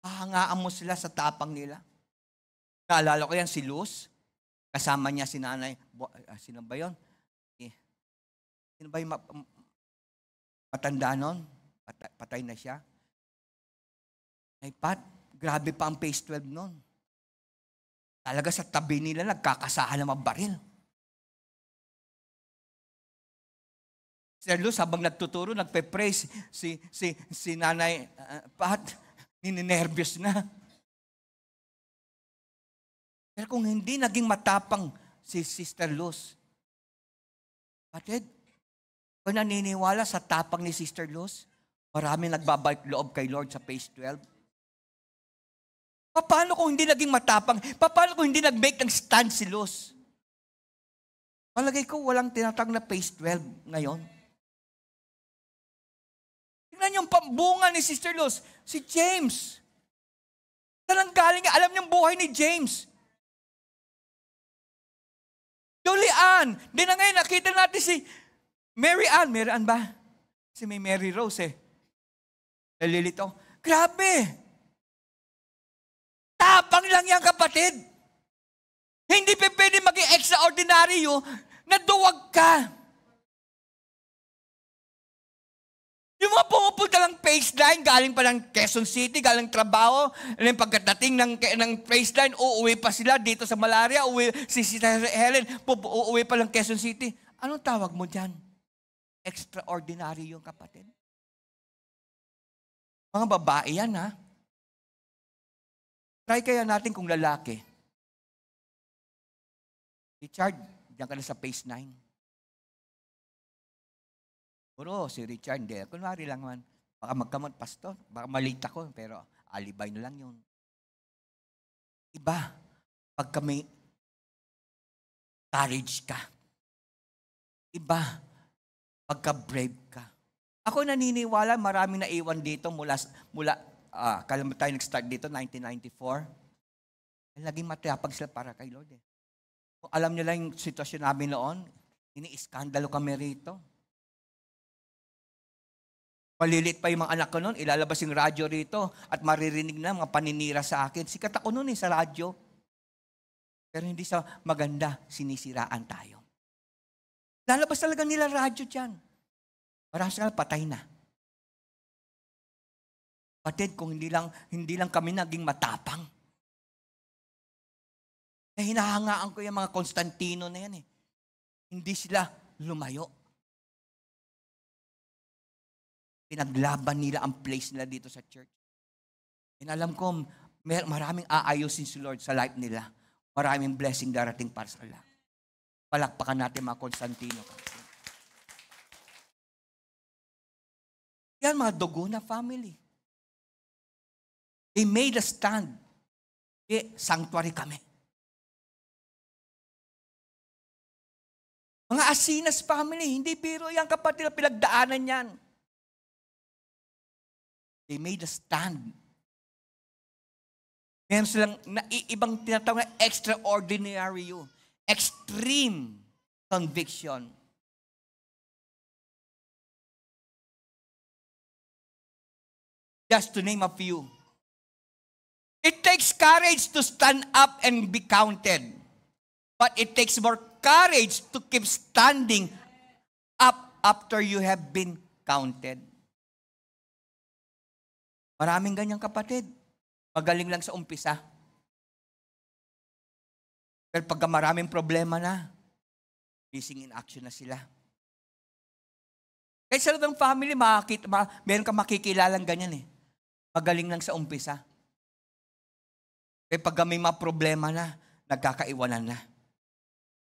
Hahangaan mo sila sa tapang nila. Naalala ko yan, si Luz. Kasama niya si nanay. Sino ba yun? Sino ba yung matanda nun? Patay na siya. Ay, Pat, grabe pa ang phase 12 nun. Talaga sa tabi nila, nagkakasahan ng mga baril. Sir Luz, habang nagtuturo, nagpe-pray, si Nanay Pat, nininervyos na. Pero kung hindi naging matapang si Sister Luz, patid, kung naniniwala sa tapang ni Sister Luz, maraming nagbabalik loob kay Lord sa phase 12. Paano kung hindi naging matapang? Paano kung hindi nag-make ng stand si Luz? Malagay ko walang tinatawag na phase 12 ngayon. Tingnan yung pambunga ni Sister Luz, si James. Saan galing? Alam niyang buhay ni James. Julian. Di na ngayon, nakita natin si Mary Ann. Mary Ann ba? Kasi may Mary Rose eh. Nalilito. Grabe. Tapang lang yan, kapatid. Hindi pa pwede maging extraordinary na duwag ka. Yung mga pumupunta lang phase 9, galing pa ng Quezon City, galing trabaho, and pagkadating ng phase 9, uuwi pa sila dito sa Malaria, si Sister Helen, uuwi pa lang Quezon City. Anong tawag mo dyan? Extraordinary yung kapatid. Mga babae yan, ha? Try kaya natin kung lalaki. Richard, diyan ka na sa phase 9. Puro, si Richard, hindi. Kunwari lang man, baka magkamot, pastor, baka malita ko, pero alibay na lang yun. Iba, pagka may courage ka. Iba, pagka brave ka. Ako naniniwala, maraming naiwan dito mula kailan tayo nag-start dito, 1994. Laging matapag sila para kay Lord eh. Kung alam nyo lang yung sitwasyon namin noon, ini-iskandalo kami rito. Palilit pa yung mga anak ko noon, ilalabas yung radyo rito at maririnig na mga paninira sa akin. Sikat ako noon sa radyo. Pero hindi sa maganda, sinisiraan tayo. Lalabas talaga nila radyo dyan. Marami sila patay na. Patid, kung hindi lang kami naging matapang. Hinahangaan ko yung mga Constantino na yan eh. Hindi sila lumayo. Pinaglaban nila ang place nila dito sa church. And alam ko, maraming aayusin si Lord sa life nila. Maraming blessing darating para sa kanila. Palakpakan natin mga Constantino. Yan mga dugo na family. They made a stand. Sanctuary kami. Mga Asinas family, hindi biro yan kapatid, pinagdaanan yan. They made a stand. Meron silang ibang tinatawag na extraordinary, extreme conviction. Just to name a few. It takes courage to stand up and be counted. But it takes more courage to keep standing up after you have been counted. Maraming ganyang kapatid. Magaling lang sa umpisa. Pero pagka maraming problema na, missing in action na sila. Kahit sa loob ng family, meron kang makikilalang ganyan eh. Magaling lang sa umpisa. Kaya pag may mga problema na, nagkakaiwanan na.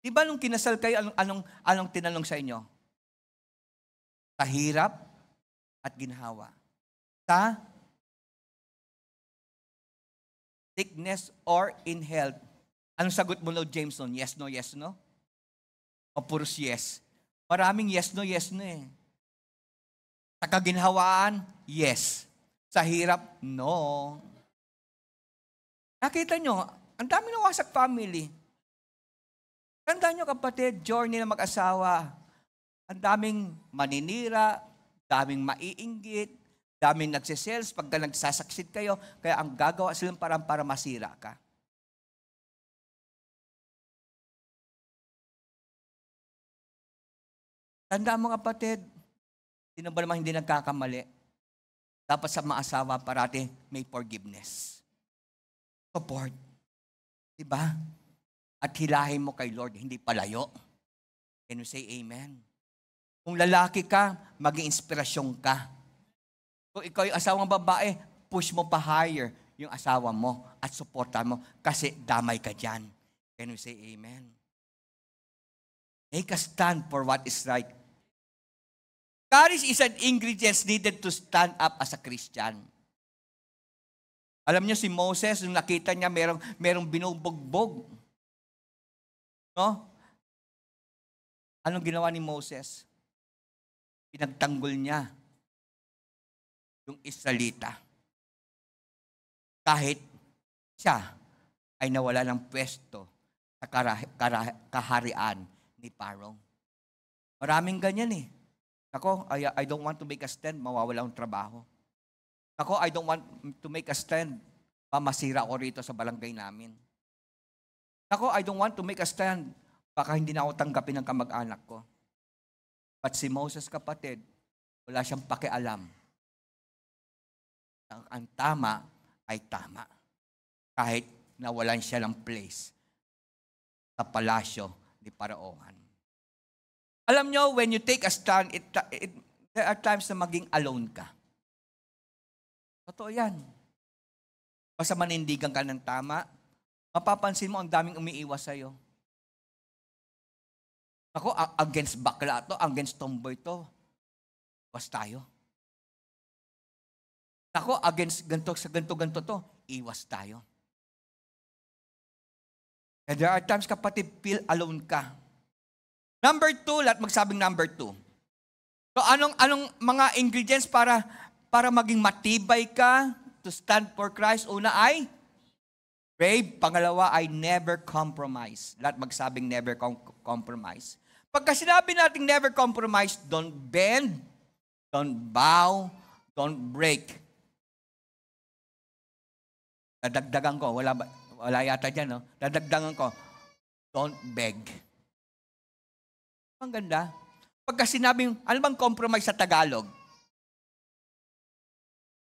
Di ba nung kinasal kayo, anong tinanong sa inyo? Sa hirap at ginhawa. Sa sickness or in health. Anong sagot mo no, Jameson? Yes, no, yes, no? O puros yes? Maraming yes, no eh. Sa kaginhawaan, yes. Sa hirap, no. Nakita nyo, ang dami ng wasak family. Tandaan nyo kapatid, journey na mag-asawa. Ang daming maninira, daming maiinggit, daming nagsisales, pagka nagsasaksid kayo, kaya ang gagawa silang parang para masira ka. Tandaan mo kapatid, sino ba naman hindi nagkakamali? Dapat sa mga asawa parati may forgiveness. Support. Diba? At hilahin mo kay Lord, hindi palayo. Can you say amen? Kung lalaki ka, maging inspirasyon ka. Kung ikaw yung asawang babae, push mo pa higher yung asawa mo at supportan mo kasi damay ka dyan. Can you say amen? Make a stand for what is right. Courage is an ingredient needed to stand up as a Christian. Alam niyo si Moses, nung nakita niya merong binubugbog. No? Anong ginawa ni Moses? Pinagtanggol niya yung Israelita. Kahit siya ay nawala ng pwesto sa kaharian ni Pharaoh. Maraming ganyan eh. Ako, I don't want to make a stand, mawawala ang trabaho. Ako, I don't want to make a stand, masira ako rito sa barangay namin. Ako, I don't want to make a stand, baka hindi na ako tanggapin ng kamag-anak ko. But si Moses kapatid, wala siyang pakialam. Ang tama ay tama. Kahit nawalan siya ng place sa palasyo ni Paraohan. Alam nyo, when you take a stand, there are times na maging alone ka. Totoo yan. Basta manindigan ka ng tama, mapapansin mo ang daming umiiwas sa'yo. Ako, against bakla to, against tomboy to. Iwas tayo. Ako, against ganto to, iwas tayo. And there are times kapatid, feel alone ka. Number 2, lahat magsabing number 2. So anong mga ingredients para maging matibay ka to stand for Christ? Una ay brave. Pangalawa ay never compromise. Lahat magsabing never compromise. Pagka sinabi natin never compromise, don't bend, don't bow, don't break. Dadagdagan ko, wala yata dyan, no? Dadagdagan ko, don't beg. Ang ganda. Pagka sinabing, ano bang compromise sa Tagalog?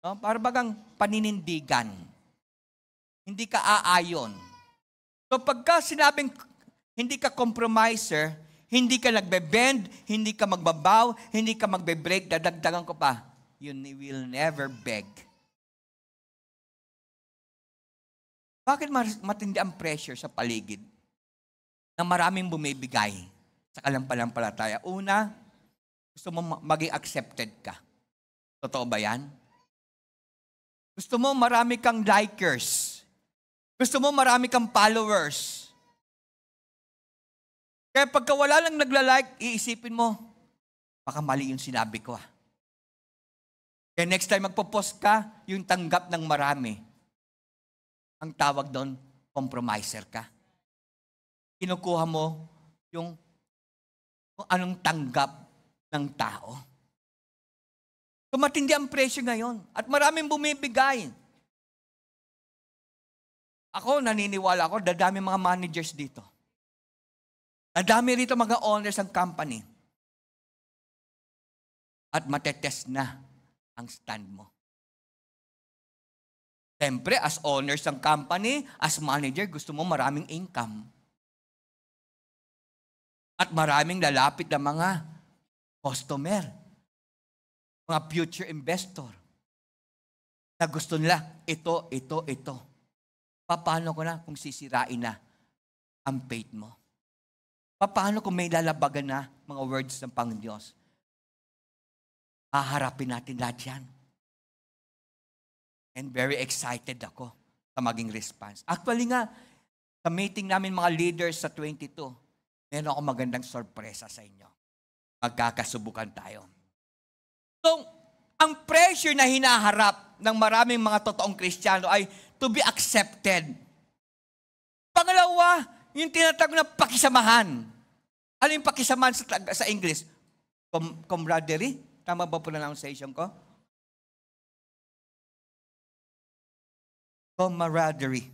No? Para bagang paninindigan. Hindi ka aayon. So pagka sinabing hindi ka compromiser, hindi ka nagbe-bend, hindi ka magbabaw, hindi ka magbe-break, dadagdagan ko pa, you will never beg. Bakit matindi ang pressure sa paligid na maraming bumibigay sa kalampalataya? Una, gusto mo maging accepted ka. Totoo ba yan? Gusto mo marami kang likers. Gusto mo marami kang followers. Kaya pagka wala lang nagla-like, iisipin mo, baka mali yung sinabi ko. Kaya next time magpo-post ka, yung tanggap ng marami. Ang tawag doon, compromiser ka. Kinukuha mo yung kung anong tanggap ng tao. So matindi ang presyo ngayon. At maraming bumibigay. Ako, naniniwala ako, dadami mga managers dito. Dadami rito mga owners ng company. At matetest na ang stand mo. Siyempre, as owners ng company, as manager, gusto mo maraming income. At maraming lalapit na mga customer, mga future investor, na gusto nila, ito. Paano ko na kung sisirain na ang faith mo? Paano kung may lalabagan na mga words ng Panginoon? Haharapin natin lahat yan. And very excited ako sa maging response. Actually nga, sa meeting namin mga leaders sa 22, meron ako magandang sorpresa sa inyo. Magkakasubukan tayo. So, ang pressure na hinaharap ng maraming mga totoong Kristiyano ay to be accepted. Pangalawa, yung tinatawag na pakisamahan. Ano yung pakisamahan sa English? Camaraderie? Tama ba pronunciation ko? Camaraderie.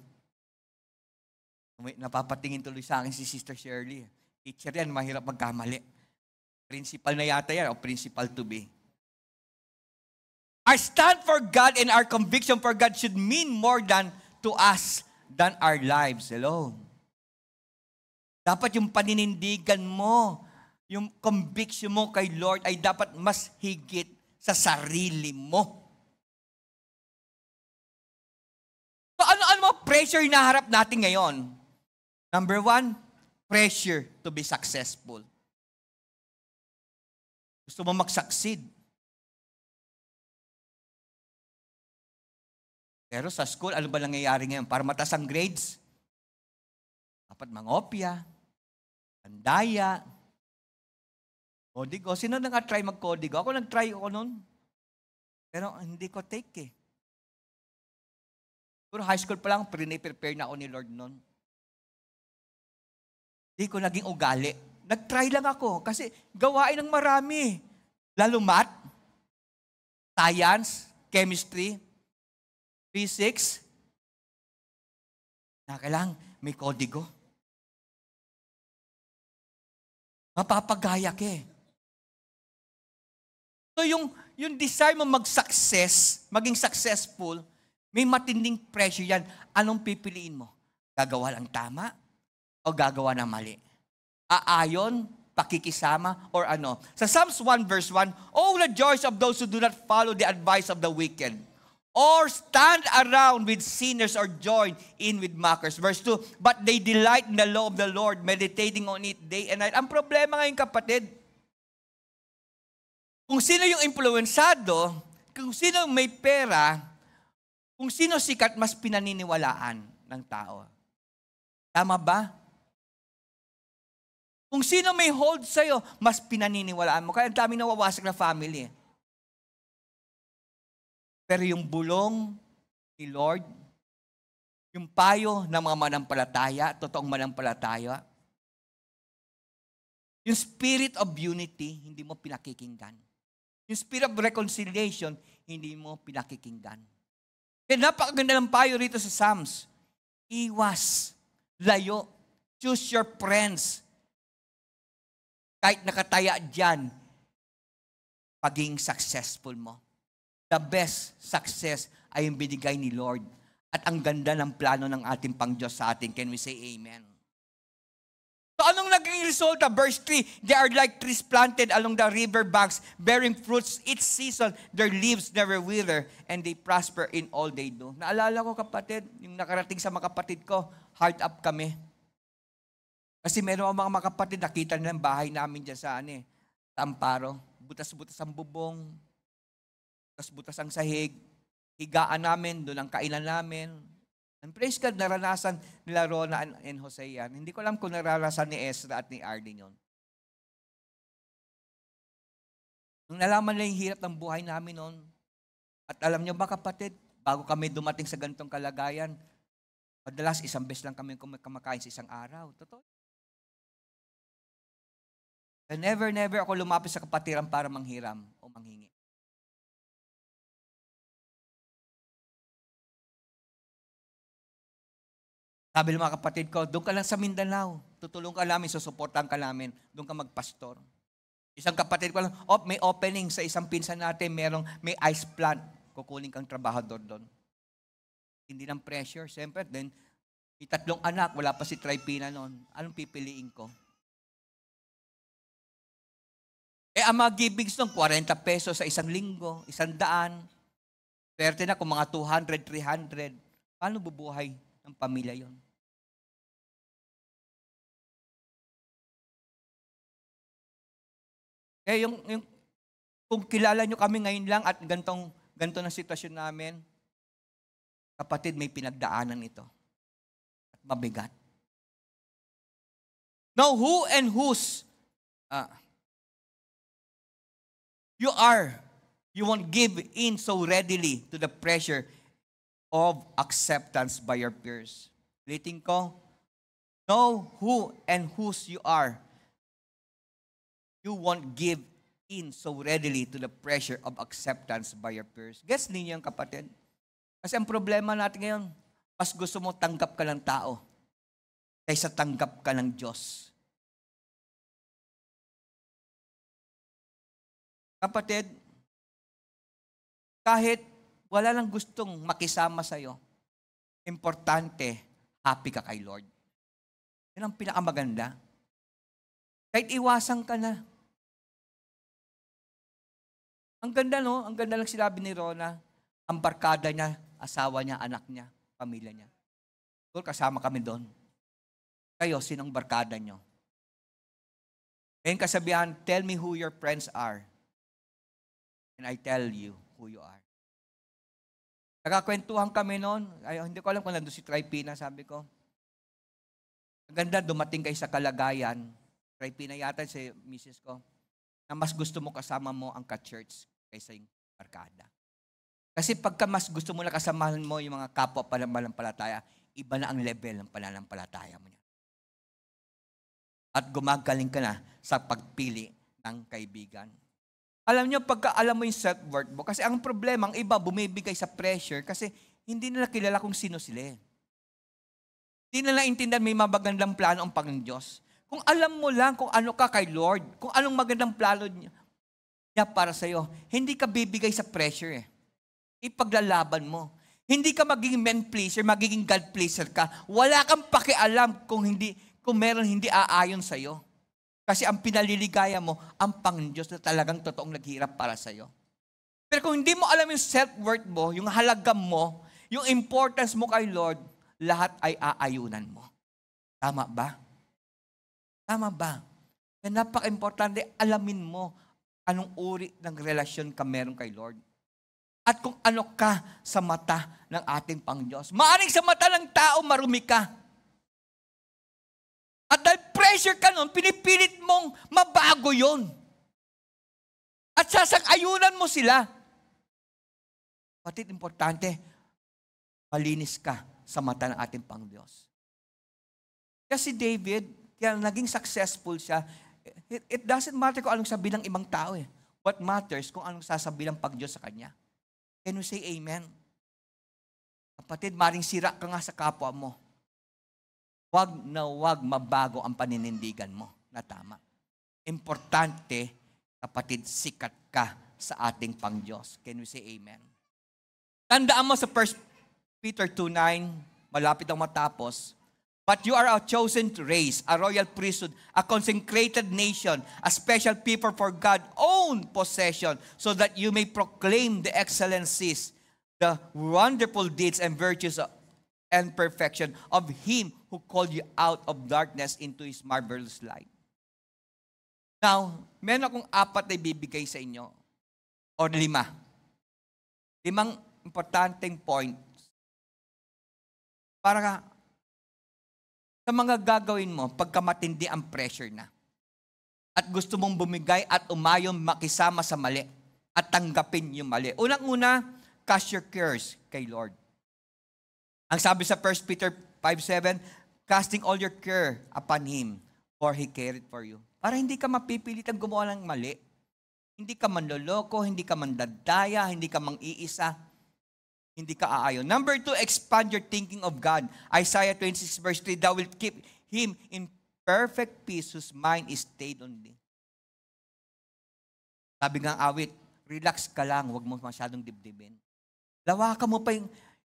Napapatingin tuloy sa akin si Sister Shirley. Teacher yan, mahirap magkamali. Principal na yata yan, o principal to be. Our stand for God and our conviction for God should mean more to us than our lives. Hello? Dapat yung paninindigan mo, yung conviction mo kay Lord ay dapat mas higit sa sarili mo. So ano mga pressure na harap natin ngayon? Number 1, pressure to be successful. Gusto mo mag-succeed. Pero sa school, ano ba nangyayari ngayon? Para mataas ang grades, dapat mangopya, pandaya, kodigo. Sino nag-try mag-kodigo? Ako nag-try ako noon. Pero hindi ko take eh. Puro high school pa lang, prepare na ako ni Lord noon. Hindi ko naging ugali. Nag-try lang ako kasi gawain ng marami. Lalo math, science, chemistry, physics, na kailangan may kodigo. Mapapagaya ka eh. So yung desire mo mag-success, maging successful, may matinding pressure yan. Anong pipiliin mo? Gagawa lang tama o gagawa na mali? Aayon, pakikisama, or ano? Sa Psalms 1 verse 1, "Oh, the joys of those who do not follow the advice of the wicked, or stand around with sinners or join in with mockers." Verse 2, "But they delight in the law of the Lord, meditating on it day and night." Ang problema ngayon, kapatid, kung sino yung influensado, kung sino may pera, kung sino sikat, mas pinaniniwalaan ng tao. Tama ba? Kung sino may hold sa'yo, mas pinaniniwalaan mo. Kaya ang daming nawawasak na family. Pero yung bulong ni Lord, yung payo ng mga manampalataya, totoong manampalataya, yung spirit of unity, hindi mo pinakikinggan. Yung spirit of reconciliation, hindi mo pinakikinggan. Kaya napakaganda ng payo rito sa Psalms. Iwas, layo, choose your friends. Kahit nakataya dyan, paging successful mo. The best success ay yung binigay ni Lord. At ang ganda ng plano ng ating Pang-Diyos sa atin. Can we say amen? So anong naging resulta? Verse 3, "They are like trees planted along the river banks, bearing fruits each season. Their leaves never wither, and they prosper in all they do." Naalala ko, kapatid, yung nakarating sa mga kapatid ko, hard up kami. Kasi meron mga kapatid, nakita nila ang bahay namin dyan sa Amparo. Butas-butas ang bubong, butas-butas ang sahig, higaan namin, doon ang kainan namin. And praise God, naranasan nila Rona and Jose yan. Hindi ko alam kung naranasan ni Ezra at ni Arlene yun. Nung nalaman nila yung hirap ng buhay namin noon, at alam niyo ba, kapatid, bago kami dumating sa ganitong kalagayan, madalas isang beses lang kami kumakain sa isang araw. Totoo. And never ako lumapit sa kapatiran para manghiram o manghingi. Sabi ng mga kapatid ko, doon ka lang sa Mindanao. Tutulong ka namin, susuportahan ka namin. Doon ka magpastor. Isang kapatid ko lang, may opening sa isang pinsan natin, may ice plant. Kukunin kang trabahador doon. Hindi ng pressure. Siyempre, then, may 3 anak, wala pa si Tripina noon. Anong pipiliin ko? Ang mga givings nung 40 pesos sa isang linggo, 100. Pwerte na kung mga 200, 300. Paano bubuhay ng pamilya yon? Kung kilala nyo kami ngayon lang at ganito na sitwasyon namin, kapatid, may pinagdaanan ito. At mabigat. Now, who and whose you won't give in so readily to the pressure of acceptance by your peers. Ulitin ko, know who and whose you are. You won't give in so readily to the pressure of acceptance by your peers. Guess ninyo yan, kapatid? Kasi ang problema natin ngayon, mas gusto mo tanggap ka ng tao kaysa tanggap ka ng Diyos. Kapatid, kahit wala lang gustong makisama sa'yo, importante, happy ka kay Lord. Yan ang pinakamaganda. Kahit iwasan ka na. Ang ganda, no? Ang ganda lang sinabi ni Rona. Ang barkada niya, asawa niya, anak niya, pamilya niya. Doon, kasama kami doon. Kayo, sinong barkada niyo? Ngayon kasabihan, tell me who your friends are. And I tell you who you are. Nagkakwentuhan kami noon. Ay, hindi ko alam kung nandun si Tripina, sabi ko. Ang ganda, dumating kayo sa kalagayan. Tripina yata si misis ko, na mas gusto mo kasama mo ang ka-church kaysa yung barkada. Kasi pagka mas gusto mo na kasamahan mo yung mga kapwa pananampalataya, iba na ang level ng pananampalataya mo. At gumagaling ka na sa pagpili ng kaibigan. Alam nyo, pagka alam mo yung self-worth mo, kasi ang problema, ang iba bumibigay sa pressure kasi hindi nila kilala kung sino sila. Hindi nila intindihan may mabagandang plano ang Panginoon Diyos. Kung alam mo lang kung ano ka kay Lord, kung anong magandang plano niya para sa'yo, hindi ka bibigay sa pressure eh. Ipaglalaban mo. Hindi ka magiging man pleaser, magiging God pleaser ka. Wala kang pakialam kung meron hindi aayon sa'yo. Kasi ang pinaliligaya mo, ang Panginoon Diyos na talagang totoong naghirap para sa'yo. Pero kung hindi mo alam yung self-worth mo, yung halaga mo, yung importance mo kay Lord, lahat ay aayunan mo. Tama ba? Tama ba? Kaya napaka-importante, alamin mo anong uri ng relasyon ka meron kay Lord. At kung ano ka sa mata ng ating Panginoon. Maaring sa mata ng tao, marumi ka. At dahil pressure ka nun, pinipilit mong mabago yon. At sasang-ayunan mo sila. Patid importante, malinis ka sa mata ng ating Panginoon. Kasi David, kaya naging successful siya, it doesn't matter kung anong sabihin ng ibang tao eh. What matters kung anong sasabihin ng Pag-Diyos sa kanya. Can we say amen? Kapatid, maring sira ka nga sa kapwa mo. Wag na wag mabago ang paninindigan mo na tama. Importante, kapatid, sikat ka sa ating Pang-Diyos. Can we say amen? Tandaan mo sa 1 Peter 2:9, malapit ang matapos, but you are a chosen race, a royal priesthood, a consecrated nation, a special people for God's own possession, so that you may proclaim the excellencies, the wonderful deeds and virtues and perfection of Him who called you out of darkness into His marvelous light. Now, meron akong 4 na ibibigay sa inyo, or 5. 5 importanteng points para sa mga gagawin mo pagka matindi ang pressure na. At gusto mong bumigay at umayon makisama sa mali at tanggapin yung mali. Unang-una, cast your cares kay Lord. Ang sabi sa 1 Peter 5:7, casting all your care upon Him, for He cared for you. Para hindi ka mapipilitang gumawa ng mali. Hindi ka manloloko, hindi ka mandadaya, hindi ka mang-iisa, hindi ka aayon. Number 2, expand your thinking of God. Isaiah 26:3, thou wilt keep him in perfect peace whose mind is stayed on thee. Sabi ng awit, relax ka lang, huwag mo masyadong dibdibin. Lawakan mo pa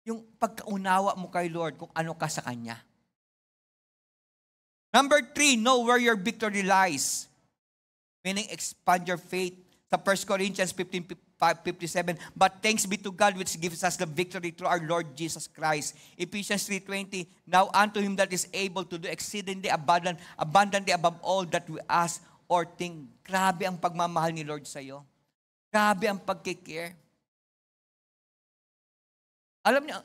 yung pagkaunawa mo kay Lord kung ano ka sa Kanya. Number 3, know where your victory lies. Meaning, expand your faith. Sa 1 Corinthians 15:57, but thanks be to God which gives us the victory through our Lord Jesus Christ. Ephesians 3:20, now unto Him that is able to do exceedingly abundantly above all that we ask or think. Grabe ang pagmamahal ni Lord sa iyo. Grabe ang pagkikare. Alam niyo,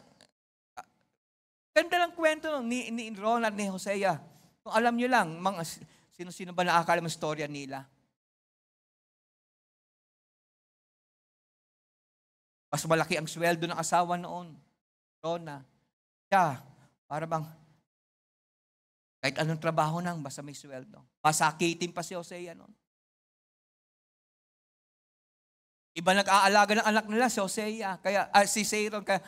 ganda lang kwento ni Ron at ni Hosea. Kung alam niyo lang, sino-sino ba nakakaalam ang storya nila? Mas malaki ang sweldo ng asawa noon. Rona. Siya, para bang, kahit anong trabaho nang, basta may sweldo. Pasakitin pa si Hosea noon. Iba nag-aalaga ng anak nila, si Hosea. Si Seiron, kaya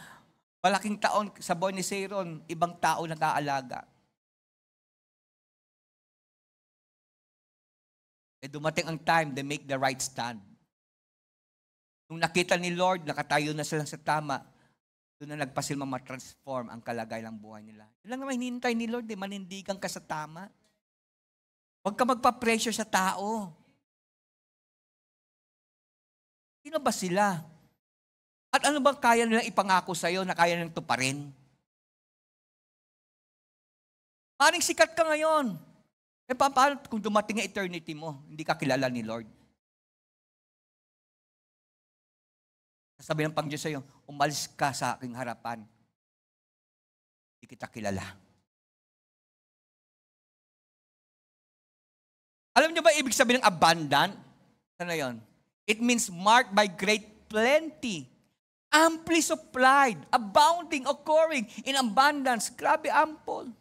malaking taon sa buhay ni Seiron, ibang tao nag-aalaga. Dumating ang time, they make the right stand. Kung nakita ni Lord, nakatayo na sila sa tama, doon na nagpasilma ma-transform ang kalagay ng buhay nila. Yun lang naman hinihintay ni Lord, manindigan ka sa tama. Huwag ka magpa-pressure sa tao. Sino ba sila? At ano bang kaya nilang ipangako sa'yo na kaya nilang tuparin? Maring sikat ka ngayon. Paano kung dumating ang eternity mo, hindi ka kilala ni Lord? Sabi ng Panginoon sa'yo, umalis ka sa aking harapan. Hindi kita kilala. Alam niyo ba ibig sabihin ng abundant? Ano yun? It means marked by great plenty, amply supplied, abounding, occurring in abundance. Grabe, ample.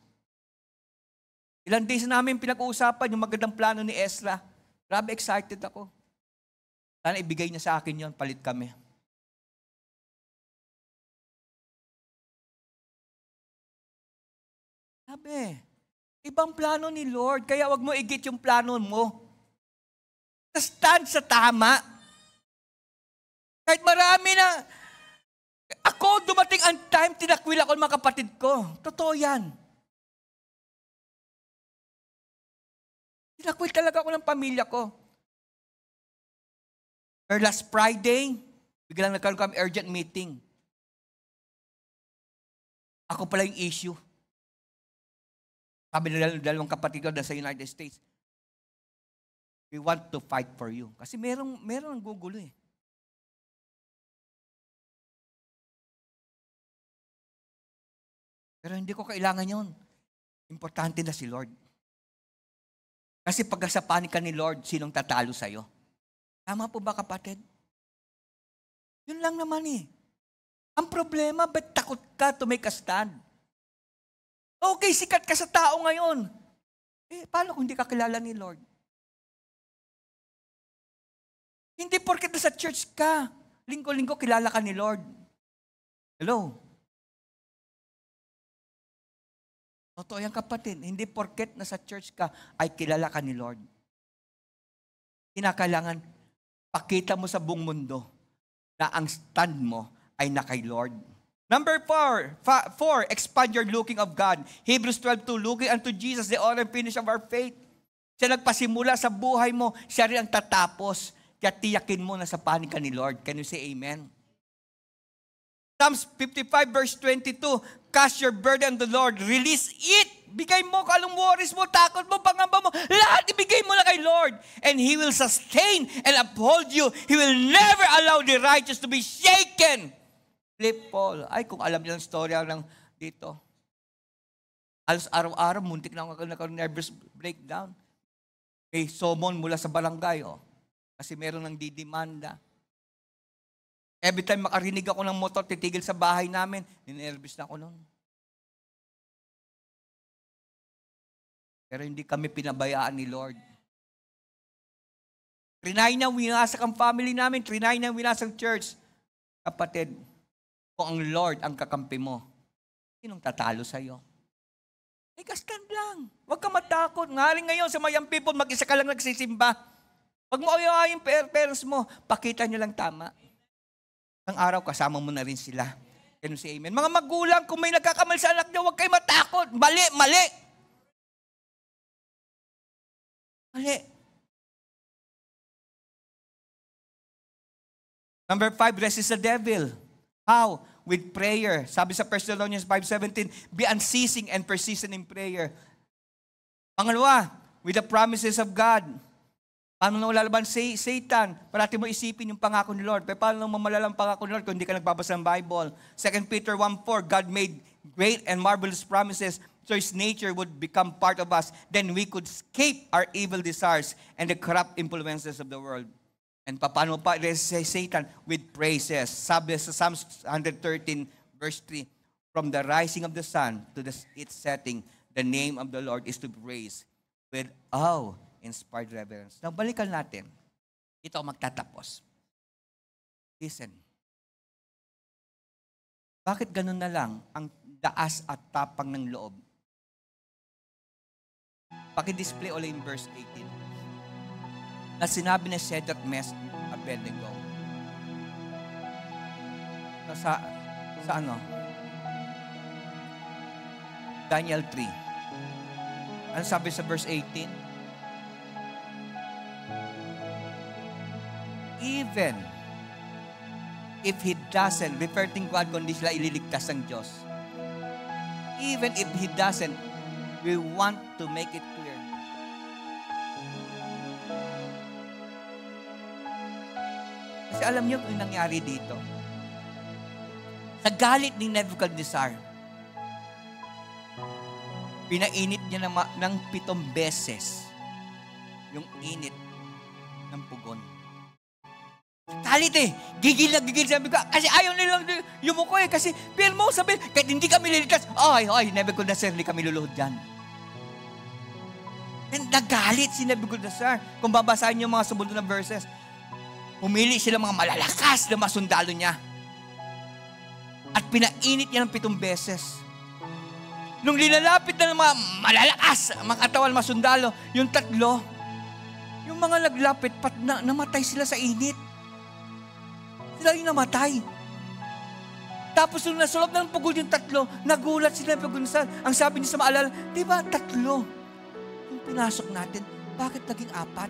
Ilang days namin pinag-uusapan yung magandang plano ni Ezra. Grabe, excited ako. Sana ibigay niya sa akin yon, palit kami. Sabi, ibang plano ni Lord, kaya wag mo igit yung plano mo. Stand sa tama. Kahit marami na, ako dumating ang time, tinakwil ako ng mga kapatid ko. Totoo yan. Tinakwil talaga ako ng pamilya ko. Pero last Friday, biglang nagkaroon kami urgent meeting. Ako pala yung issue. Sabi nila dalawang kapatid ko sa United States, we want to fight for you. Kasi meron ang gugulo eh. Pero hindi ko kailangan yon. Importante na si Lord. Kasi pag nasapanin ka ni Lord, sinong tatalo sa'yo? Tama po ba, kapatid? Yun lang naman eh. Ang problema, ba't takot ka to make a stand? Okay, sikat ka sa tao ngayon. Paano kung hindi ka kilala ni Lord? Hindi porket sa church ka, linggo-linggo kilala ka ni Lord. Hello? Totoo yan, kapatid. Hindi porket nasa church ka, ay kilala ka ni Lord. Kinakailangan, pakita mo sa buong mundo na ang stand mo ay na kay Lord. Number 4, expand your looking of God. Hebrews 12:2, looking unto Jesus, the author and finisher of our faith. Siya nagpasimula sa buhay mo, siya rin ang tatapos. Kaya tiyakin mo na sa panig ka ni Lord. Can you say amen? Psalms 55 verse 22, cast your burden on the Lord, release it. Bigay mo kung anong worries mo, takot mo, pangamba mo, lahat ibigay mo na kay Lord. And He will sustain and uphold you. He will never allow the righteous to be shaken. Philip Paul, ay kung alam niyo ang storya ng dito. Halos araw-araw, muntik na ako naka-nervous breakdown. May summon mula sa barangay, kasi meron ng didimanda. Every time makarinig ako ng motor, titigil sa bahay namin, ninervous na ako noon. Pero hindi kami pinabayaan ni Lord. Trinay na winasak ang family namin, trinay na winasak ang church. Kapatid, kung ang Lord ang kakampi mo, sinong tatalo sa'yo? Stand lang. Huwag ka matakot. Ngayon ngayon sa mayang people, mag-isa ka lang nagsisimba. Huwag mo ayaw yung parents mo, pakita nyo lang tama. Ang araw, kasama mo na rin sila. Can you say amen? Mga magulang, kung may nagkakamali sa anak nyo, huwag kayo matakot. Mali. Number 5, resist the devil. How? With prayer. Sabi sa 1 Thessalonians 5:17, be unceasing and persistent in prayer. Pangalawa, with the promises of God. Paano na malalaban si Satan? Parati mo isipin yung pangako ni Lord. Pero paano na mamalalang pangako ni Lord kung hindi ka nagbabasa ng Bible? 2 Peter 1:4, God made great and marvelous promises so His nature would become part of us. Then we could escape our evil desires and the corrupt influences of the world. And paano pa resist Satan? With praises. Sabi sa Psalms 113 verse 3, from the rising of the sun to its setting, the name of the Lord is to be praised with awe-inspired reverence. Now, balikan natin. Ito ang magtatapos. Listen. Bakit ganun na lang ang daas at tapang ng loob? Paki-display ulit yung verse 18. Na sinabi ni Shadrach, Meshach, Abednego, sa ano? Daniel 3. Ano sabi sa verse 18? Even if he doesn't, referring God kung di sila ililigtas ng Diyos. Even if he doesn't, we want to make it clear. Kasi alam niyo kung yung nangyari dito. Sa galit ni Nebuchadnezzar, pinainit niya ng 7 beses yung init ng pugon. Galit eh. Gigil na gigil. Sabi ko, kasi ayaw nilang yumuko eh. Kasi, pero mo sabi, kahit hindi kami liligtas, oy, Nebuchadnezzar, hindi kami luluhod dyan. And nagalit si Nebuchadnezzar. Kung babasahin niyo mga sumunod na verses, pumili sila mga malalakas na masundalo niya. At pinainit niya ng 7 beses. Nung linalapit na ng mga malalakas, mga katawan masundalo, yung 3, yung mga naglapit, namatay sila sa init. Sila yung namatay. Tapos nung nasulab ng pugol yung 3, nagulat sila Nebuchadnezzar. Ang sabi niya sa maalala, di ba 3? Yung pinasok natin, bakit naging 4?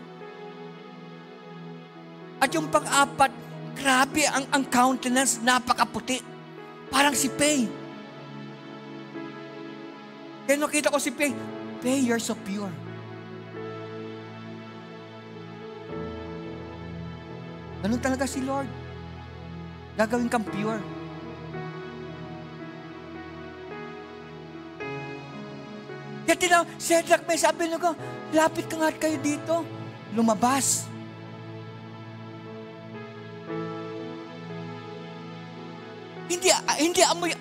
At yung pang-4, grabe ang countenance, napakaputi. Parang si Pei. Kaya nakita ko si Pei, you're so pure. Ganun talaga si Lord. Gagawin kang pure. Kaya tinawag, Shadrach, may sabi na ko, lapit ka nga kayo dito. Lumabas. Hindi amoy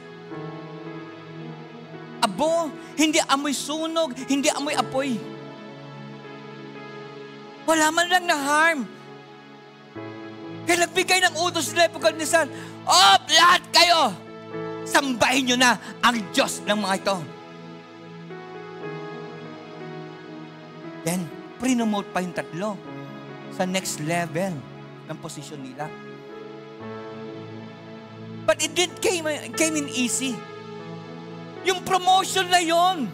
abo, hindi amoy sunog, hindi amoy apoy. Wala man lang na harm. Kaya nagbigay ng utos nila Nebuchadnezzar, lahat kayo, sambahin nyo na ang Diyos ng mga ito. Then, prinomote pa yung 3 sa next level ng posisyon nila. But it didn't came in easy. Yung promotion na yon,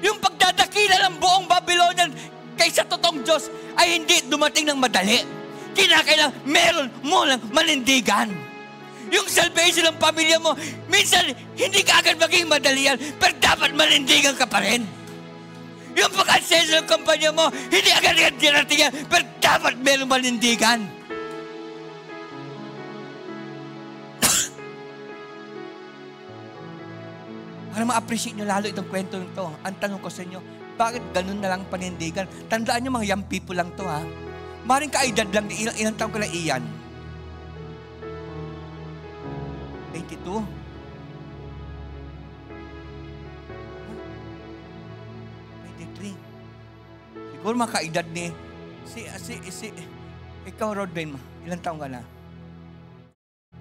yung pagdadakila ng buong Babylonian kaysa totoong Diyos ay hindi dumating ng madali. Kinakailangan meron mo ng manindigan. Yung salvation ng pamilya mo, minsan hindi ka agad maging madali yan, pero dapat manindigan ka pa rin. Yung pag-ascenso ng kumpanya mo, hindi agad dirating yan, pero dapat meron manindigan. Para ma-appreciate nyo lalo itong kwento nito, ang tanong ko sa inyo, bakit ganun na lang panindigan? Tandaan nyo, mga young people lang to, ha? Maring kaedad lang, ilang taong ka na iyan? 22? 23? Siguro mga kaedad ni, ikaw, Rodben, ilang taong ka na?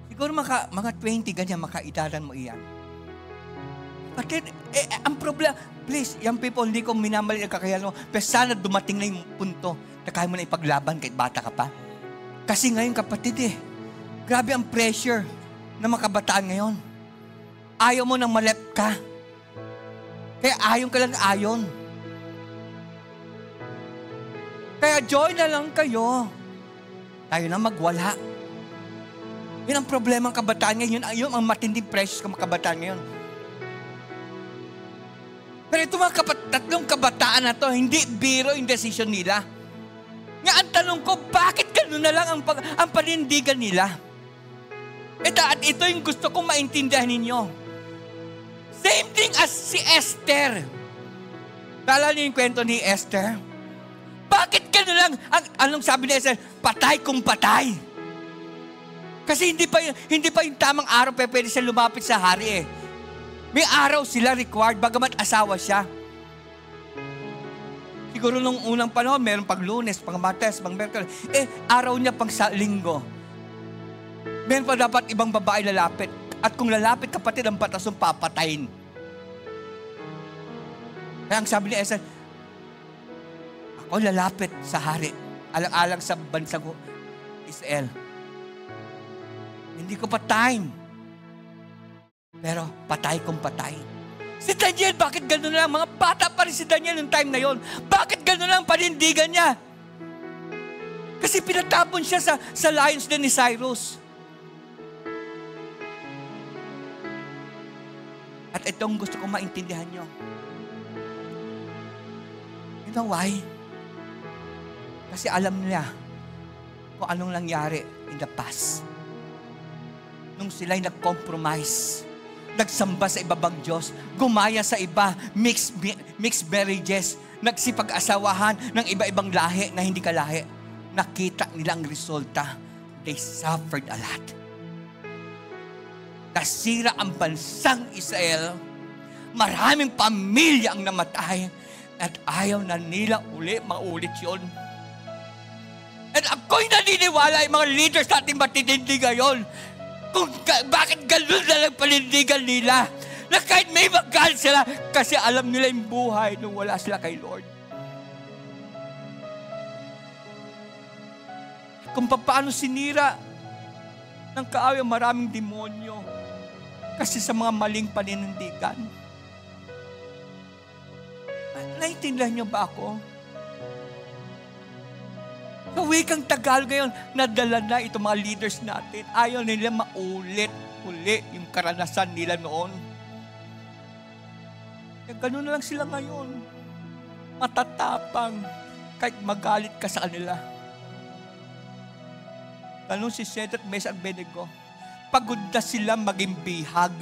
Siguro mga 20, ganyan, makaedadan mo iyan. Bakit? Ang problema, please, young people, hindi ko minamali ang kakayahan mo, pero sana dumating na yung punto na kaya mo na ipaglaban kahit bata ka pa. Kasi ngayon, kapatid grabe ang pressure ng mga kabataan ngayon. Ayaw mo nang malep ka. Kaya ayon ka lang ayon. Kaya join na lang kayo. Tayo na magwala. Yun ang problema ng kabataan ngayon. Yun ang matinding pressure ng mga kabataan ngayon. Pero ito mga 3 kabataan na to, hindi biro yung decision nila. Nga ang tanong ko, bakit gano'n na lang ang panindigan nila? At ito yung gusto kong maintindihan ninyo. Same thing as si Esther. Kala niyo yung kwento ni Esther? Bakit gano'n lang? Anong sabi ni Esther? Patay kung patay. Kasi hindi pa yung tamang araw pwede siya lumapit sa hari eh. May araw sila required, bagamat asawa siya. Siguro nung unang panahon, meron pang Lunes, pang Martes, pang Merkules. Araw niya pang sa Linggo. Meron pa dapat ibang babae lalapit. At kung lalapit kapatid, ang batasong papatayin. Kaya ang sabi ni Esther, ako lalapit sa hari, alang-alang sa bansang Israel. Hindi ko pa time Pero patay kung patay. Si Daniel, bakit gano'n lang? Mga bata pa rin si Daniel yung time na yon. Bakit gano'n lang panindigan niya? Kasi pinatapon siya sa lions den ni Cyrus. At itong gusto kong maintindihan nyo. You know why? Kasi alam nila kung anong nangyari in the past. Nung sila'y nag-compromise, nagsamba sa ibabang Diyos, gumaya sa iba, mixed marriages, nagsipag-asawahan ng iba-ibang lahi na hindi kalahi. Nakita nila ang resulta. They suffered a lot. Nasira ang bansang Israel. Maraming pamilya ang namatay. At ayaw na nila maulit yun. At ako'y naniniwala yung mga leaders natin matitindi ngayon. Kung bakit ganun na lang panindigan nila. Na kahit may magalit sila, kasi alam nila yung buhay nung wala sila kay Lord. Kung paano sinira ng kaaway maraming demonyo kasi sa mga maling paninindigan. Naintindihan niyo ba ako? Sa wikang Tagalog ngayon, nadala na itong mga leaders natin. Ayaw nila maulit-uli yung karanasan nila noon. Kaya gano'n na lang sila ngayon. Matatapang kahit magalit ka sa kanila. Tanong si Shadrach, Meshach, Abednego, pagod na sila maging bihag.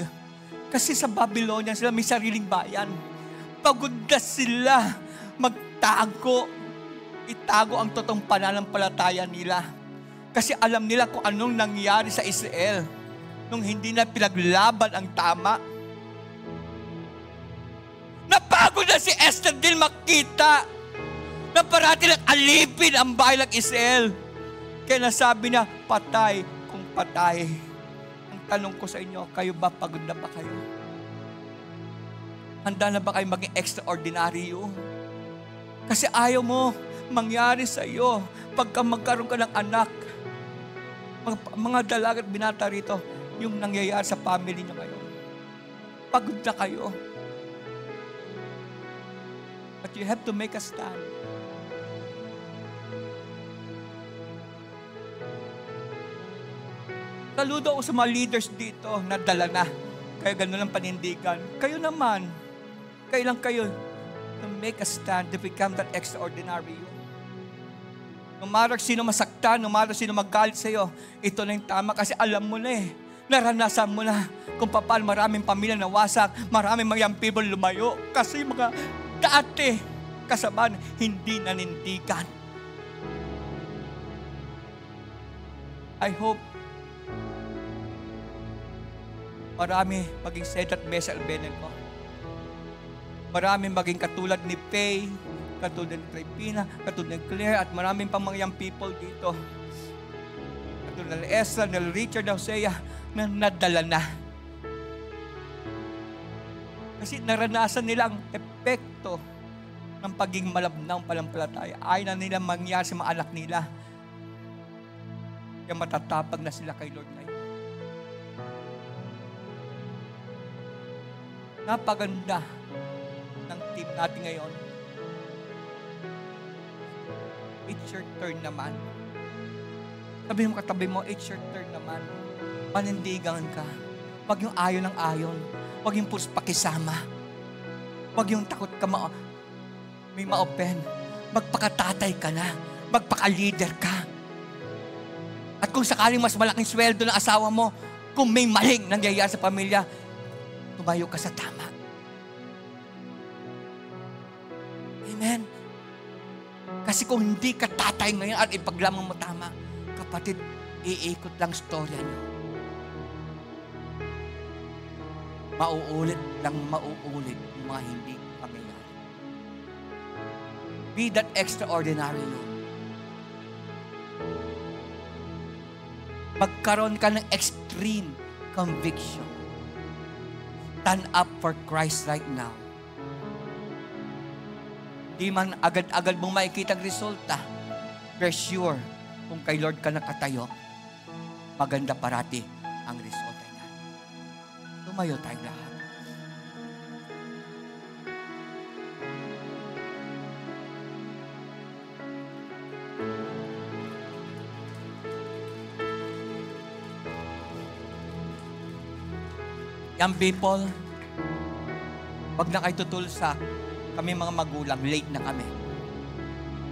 Kasi sa Babylonia sila may sariling bayan. Pagod na sila magtago. Itago ang totoong pananampalataya nila. Kasi alam nila kung anong nangyari sa Israel nung hindi na pinaglaban ang tama. Napagod na si Esther din makita na parati lang alipin ang bayan ng Israel. Kaya nasabi niya, patay kung patay. Ang tanong ko sa inyo, kayo ba, pagod na ba kayo? Handa na ba kayo maging extraordinary? Kasi ayaw mo mangyari sa iyo pagka magkaroon ka ng anak. Mga dalaga at binata rito, yung nangyayari sa family niyo ngayon. Pagod na kayo. But you have to make a stand. Saludo ako sa mga leaders dito na dala na. Kaya gano'n ang panindigan. Kayo naman, kailan kayo to make a stand to become that extraordinary you. No matter sino masaktan, no matter sino magalit sa iyo, ito na yung tama kasi alam mo na eh. Naranasan mo na kung paano maraming pamilya nawasak, maraming mga young people lumayo. Kasi mga dati kasabahan hindi nanindigan. I hope marami maging Shadrach, Meshach, Abednego. Marami maging katulad ni Faye, katulad ni Tripina, katulad ni Claire, at maraming pang mga young people dito. Katulad ni Esther, ni Richard, Hosea, na nadala na. Kasi naranasan nila ang epekto ng pagiging malabnaw palampalataya. Ayaw na nila mangyari sa mga anak nila. Kaya matatapag na sila kay Lord ngayon. Napaganda ng team natin ngayon. It's your turn naman. Sabi mo katabi mo, it's your turn naman. Panindigan ka. Huwag yung ayon ng ayon. Huwag yung puros pakisama. Huwag yung takot ka may ma-open. Magpakatatay ka na. Magpaka-leader ka. At kung sakaling mas malaking sweldo ng asawa mo, kung may maling nangyayari sa pamilya, tumayo ka sa tama. Amen? Kasi kung hindi ka tatay ngayon at ipaglamang mo tama, kapatid, iikot lang storya niyo. Mauulit lang mauulit yung mga hindi pangyayari. Be that extraordinary you. Magkaroon ka ng extreme conviction. Stand up for Christ right now. Di man agad-agad mong makikita ang resulta, but sure, kung kay Lord ka nakatayo, maganda parati ang resulta niya. So Tumayo tayong lahat. Young people, pag na kayo tutul sa kami mga magulang, late na kami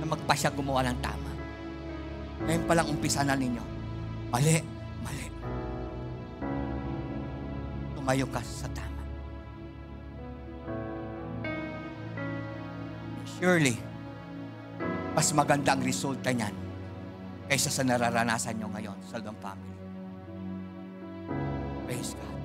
na magpasya gumawa ng tama. Ngayon palang umpisa na ninyo. Mali, mali. Tumayo ka sa tama. Surely, mas maganda ang resulta niyan kaysa sa nararanasan nyo ngayon sa Lubang Family. Praise God.